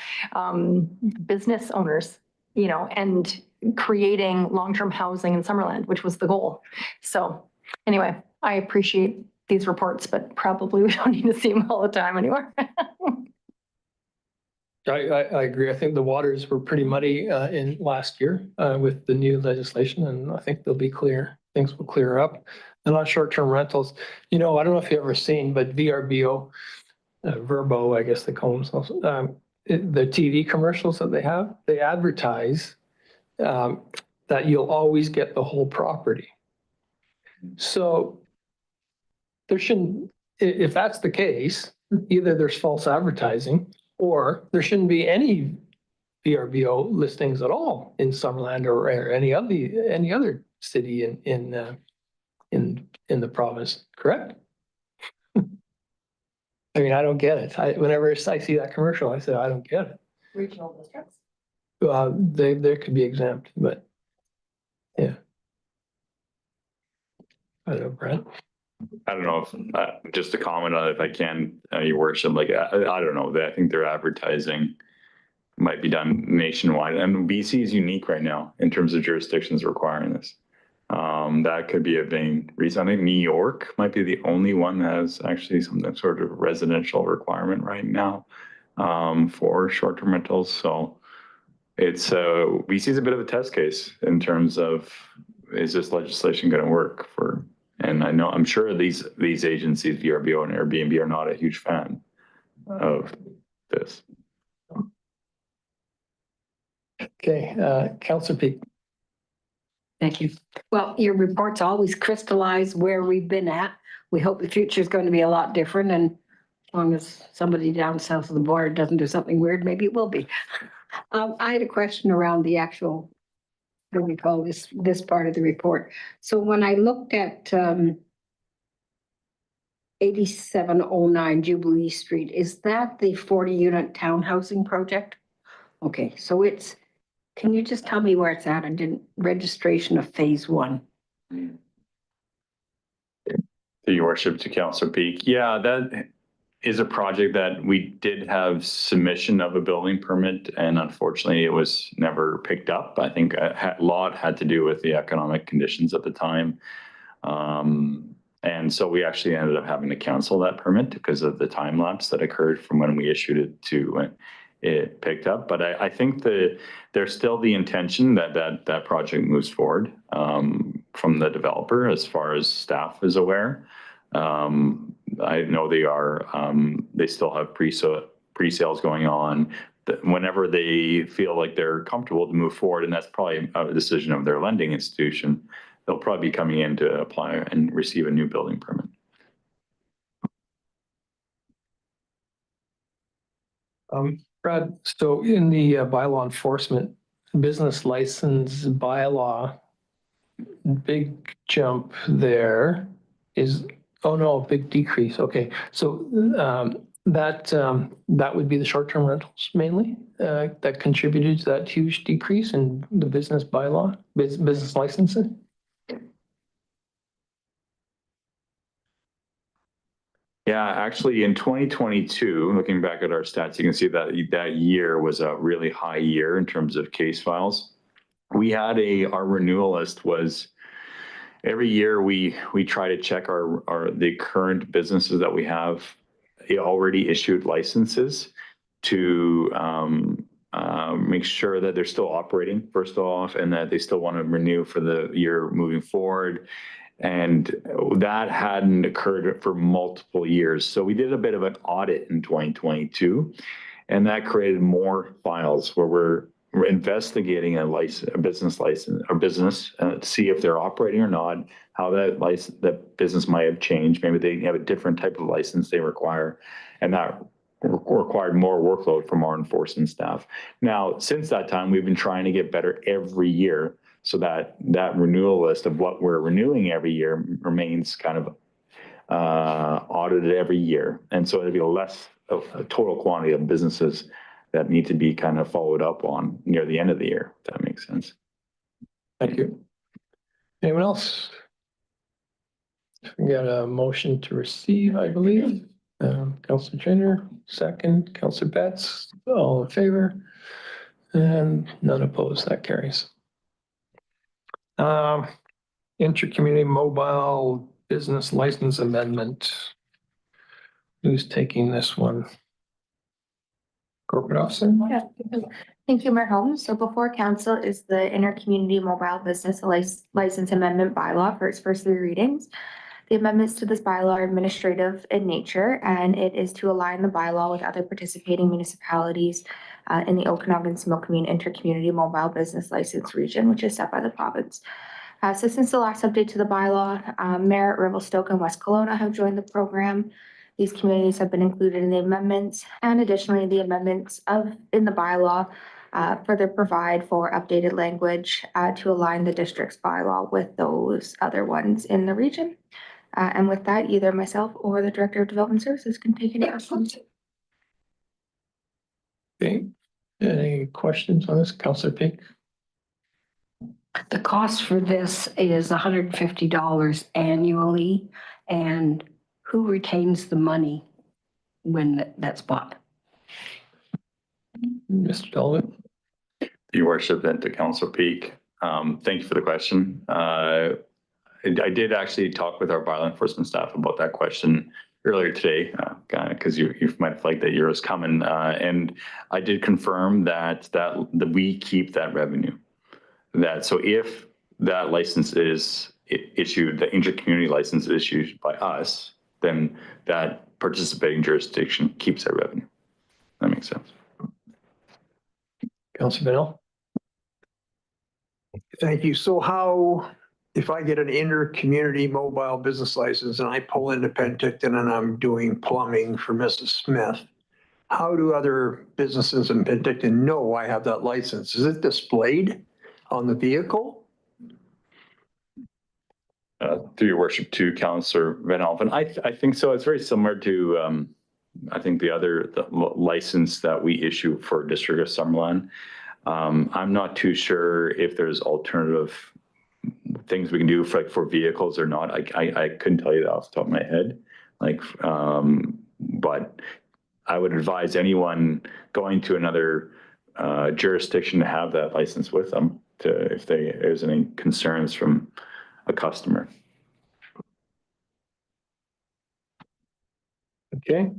business owners, and creating long-term housing in Summerland, which was the goal. So anyway, I appreciate these reports, but probably we don't need to see them all the time anymore.
I agree. I think the waters were pretty muddy in last year with the new legislation, and I think they'll be clear. Things will clear up. And on short-term rentals, I don't know if you've ever seen, but VRBO, Verbo, I guess they call themselves, the TV commercials that they have, they advertise that you'll always get the whole property. So there shouldn't, if that's the case, either there's false advertising or there shouldn't be any VRBO listings at all in Summerland or any other city in the province, correct? I mean, I don't get it. Whenever I see that commercial, I say, I don't get it.
Regional districts?
They could be exempt, but yeah. I don't know, Brent.
I don't know if, just to comment on it, if I can, your worship, I don't know, I think their advertising might be done nationwide, and BC is unique right now in terms of jurisdictions requiring this. That could be a main reason. I think New York might be the only one that has actually some sort of residential requirement right now for short-term rentals. So it's BC is a bit of a test case in terms of, is this legislation going to work for? And I'm sure these agencies, VRBO and Airbnb, are not a huge fan of this.
Okay, Councillor Peak.
Thank you. Well, your reports always crystallize where we've been at. We hope the future is going to be a lot different, and as long as somebody down south of the border doesn't do something weird, maybe it will be. I had a question around the actual, what we call this part of the report. So when I looked at 8709 Jubilee Street, is that the 40-unit townhousing project? Okay, so can you just tell me where it's at? I didn't, registration of phase 1.
Your worship, to Councillor Peak. Yeah, that is a project that we did have submission of a building permit, and unfortunately it was never picked up. I think a lot had to do with the economic conditions at the time. And so we actually ended up having to cancel that permit because of the time lapse that occurred from when we issued it to when it picked up. But I think there's still the intention that project moves forward from the developer as far as staff is aware. I know they still have pre-sales going on. Whenever they feel like they're comfortable to move forward, and that's probably a decision of their lending institution, they'll probably be coming in to apply and receive a new building permit.
Brad, so in the bylaw enforcement business license bylaw, big jump there is, oh no, big decrease. Okay, so that would be the short-term rentals mainly that contributed to that huge decrease in the business bylaw, business licensing.
Yeah, actually in 2022, looking back at our stats, you can see that that year was a really high year in terms of case files. We had our renewal list was every year we try to check the current businesses that we have already issued licenses to make sure that they're still operating first off, and that they still want to renew for the year moving forward. And that hadn't occurred for multiple years. So we did a bit of an audit in 2022, and that created more files where we're investigating a business license or business to see if they're operating or not, how that business might have changed. Maybe they have a different type of license they require, and that required more workload from our enforcement staff. Now, since that time, we've been trying to get better every year, so that renewal list of what we're renewing every year remains kind of audited every year. And so it'll be a total quantity of businesses that need to be kind of followed up on near the end of the year, if that makes sense.
Thank you. Anyone else? We got a motion to receive, I believe. Councilor Trainer, second. Councilor Betts, all in favor? And none opposed, that carries. Intercommunity mobile business license amendment. Who's taking this one? Corporate officer?
Yeah. Thank you, Mayor Holmes. So before council is the intercommunity mobile business license amendment bylaw for its first 3 readings. The amendments to this bylaw are administrative in nature, and it is to align the bylaw with other participating municipalities in the Okanagan-Similkameen intercommunity mobile business license region, which is set by the province. So since the last update to the bylaw, Merritt, Revelstoke, and West Kelowna have joined the program. These communities have been included in the amendments, and additionally, the amendments in the bylaw further provide for updated language to align the district's bylaw with those other ones in the region. And with that, either myself or the Director of Development Services can take any questions.
Okay. Any questions on this, Councilor Peak?
The cost for this is $150 annually, and who retains the money when that's bought?
Mr. Dolan?
Your worship, and to Councilor Peak, thank you for the question. I did actually talk with our bylaw enforcement staff about that question earlier today, because you might have flagged that Euro's coming, and I did confirm that we keep that revenue. So if that license is issued, the intercommunity license is issued by us, then that participating jurisdiction keeps that revenue. That makes sense.
Councilor Bennell?
Thank you. So how, if I get an inter-community mobile business license and I pull into Penticton and I'm doing plumbing for Mrs. Smith, how do other businesses in Penticton know I have that license? Is it displayed on the vehicle?
Through your worship to Councillor Van Alphen, I think so. It's very similar to I think the license that we issue for District of Summerland. I'm not too sure if there's alternative things we can do for vehicles or not. I couldn't tell you that off the top of my head. But I would advise anyone going to another jurisdiction to have that license with them if there's any concerns from a customer.
Okay.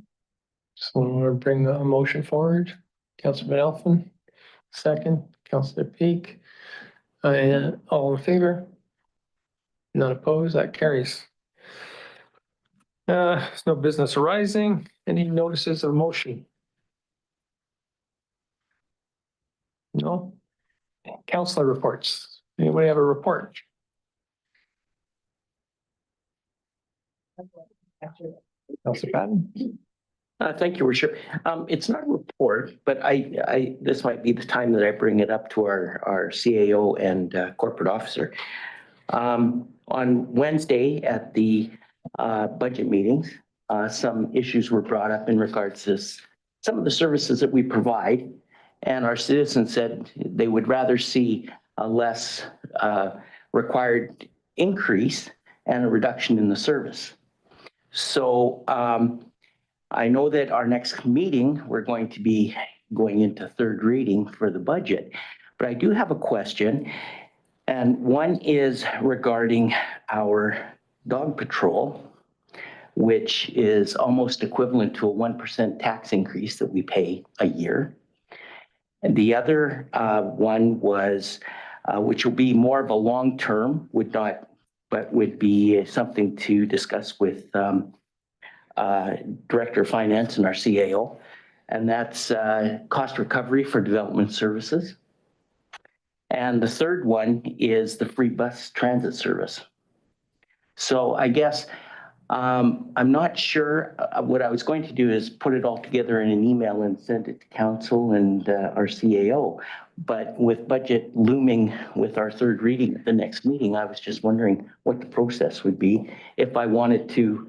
So we'll bring the motion forward. Councilor Van Alphen, second. Councilor Peak. All in favor? None opposed, that carries. There's no business arising. Any notices of motion? No? Councilor reports. Anybody have a report? Councilor Patton?
Thank you, Worship. It's not a report, but this might be the time that I bring it up to our CAO and corporate officer. On Wednesday at the budget meetings, some issues were brought up in regards to some of the services that we provide. And our citizens said they would rather see a less required increase and a reduction in the service. So I know that our next meeting, we're going to be going into third reading for the budget, but I do have a question. And one is regarding our dog patrol, which is almost equivalent to a 1% tax increase that we pay a year. And the other one was, which will be more of a long-term, but but would be something to discuss with Director of Finance and our CAO. And that's cost recovery for development services. And the third one is the free bus transit service. So I guess I'm not sure. What I was going to do is put it all together in an email and send it to council and our CAO. But with budget looming with our third reading at the next meeting, I was just wondering what the process would be if I wanted to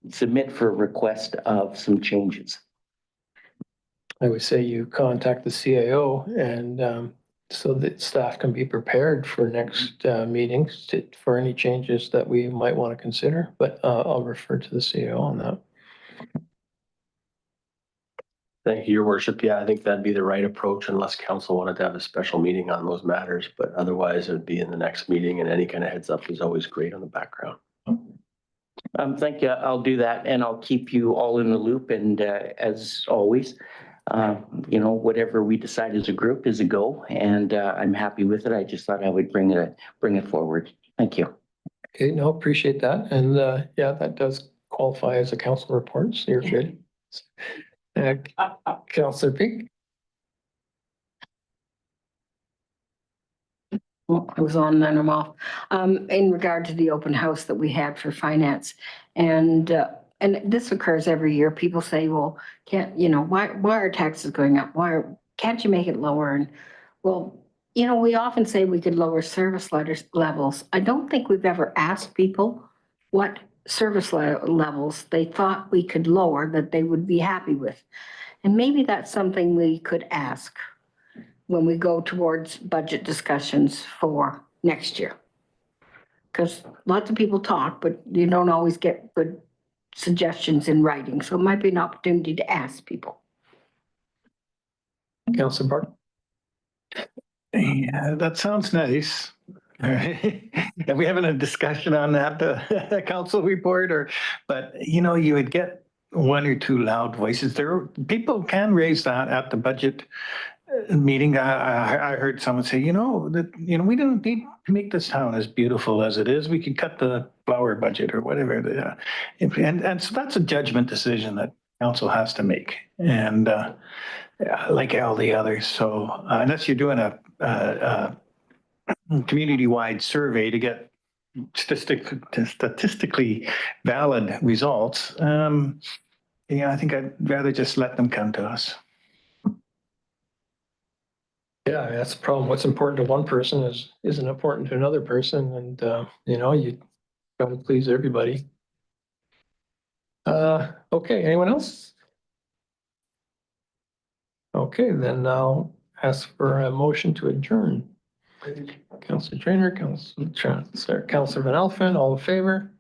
submit for a request of some changes.
I would say you contact the CAO and so that staff can be prepared for next meetings for any changes that we might want to consider, but I'll refer to the CAO on that.
Thank you, Your Worship. Yeah, I think that'd be the right approach unless council wanted to have a special meeting on those matters, but otherwise it would be in the next meeting, and any kind of heads up is always great on the background.
Thank you. I'll do that, and I'll keep you all in the loop. And as always, you know, whatever we decide as a group is a go, and I'm happy with it. I just thought I would bring it forward. Thank you.
Okay, no, appreciate that. And yeah, that does qualify as a council report, so you're good. Councillor Pink.
Well, I was on, then I'm off. In regard to the open house that we had for finance, and this occurs every year. People say, well, why are taxes going up? Can't you make it lower? And well, we often say we could lower service levels. I don't think we've ever asked people what service levels they thought we could lower that they would be happy with. And maybe that's something we could ask when we go towards budget discussions for next year. Because lots of people talk, but you don't always get good suggestions in writing. So it might be an opportunity to ask people.
Councillor Park.
Yeah, that sounds nice. Are we having a discussion on that, the council report, but you would get one or two loud voices there. People can raise that at the budget meeting. I heard someone say, that we don't need to make this town as beautiful as it is. We could cut the flower budget or whatever. And so that's a judgment decision that council has to make. And like all the others. So unless you're doing a community-wide survey to get statistically valid results, I think I'd rather just let them come to us.
Yeah, that's the problem. What's important to one person isn't important to another person, and you got to please everybody. Okay, anyone else? Okay, then I'll ask for a motion to adjourn. Councillor Trainer, Councillor Van Alphen, all in favor?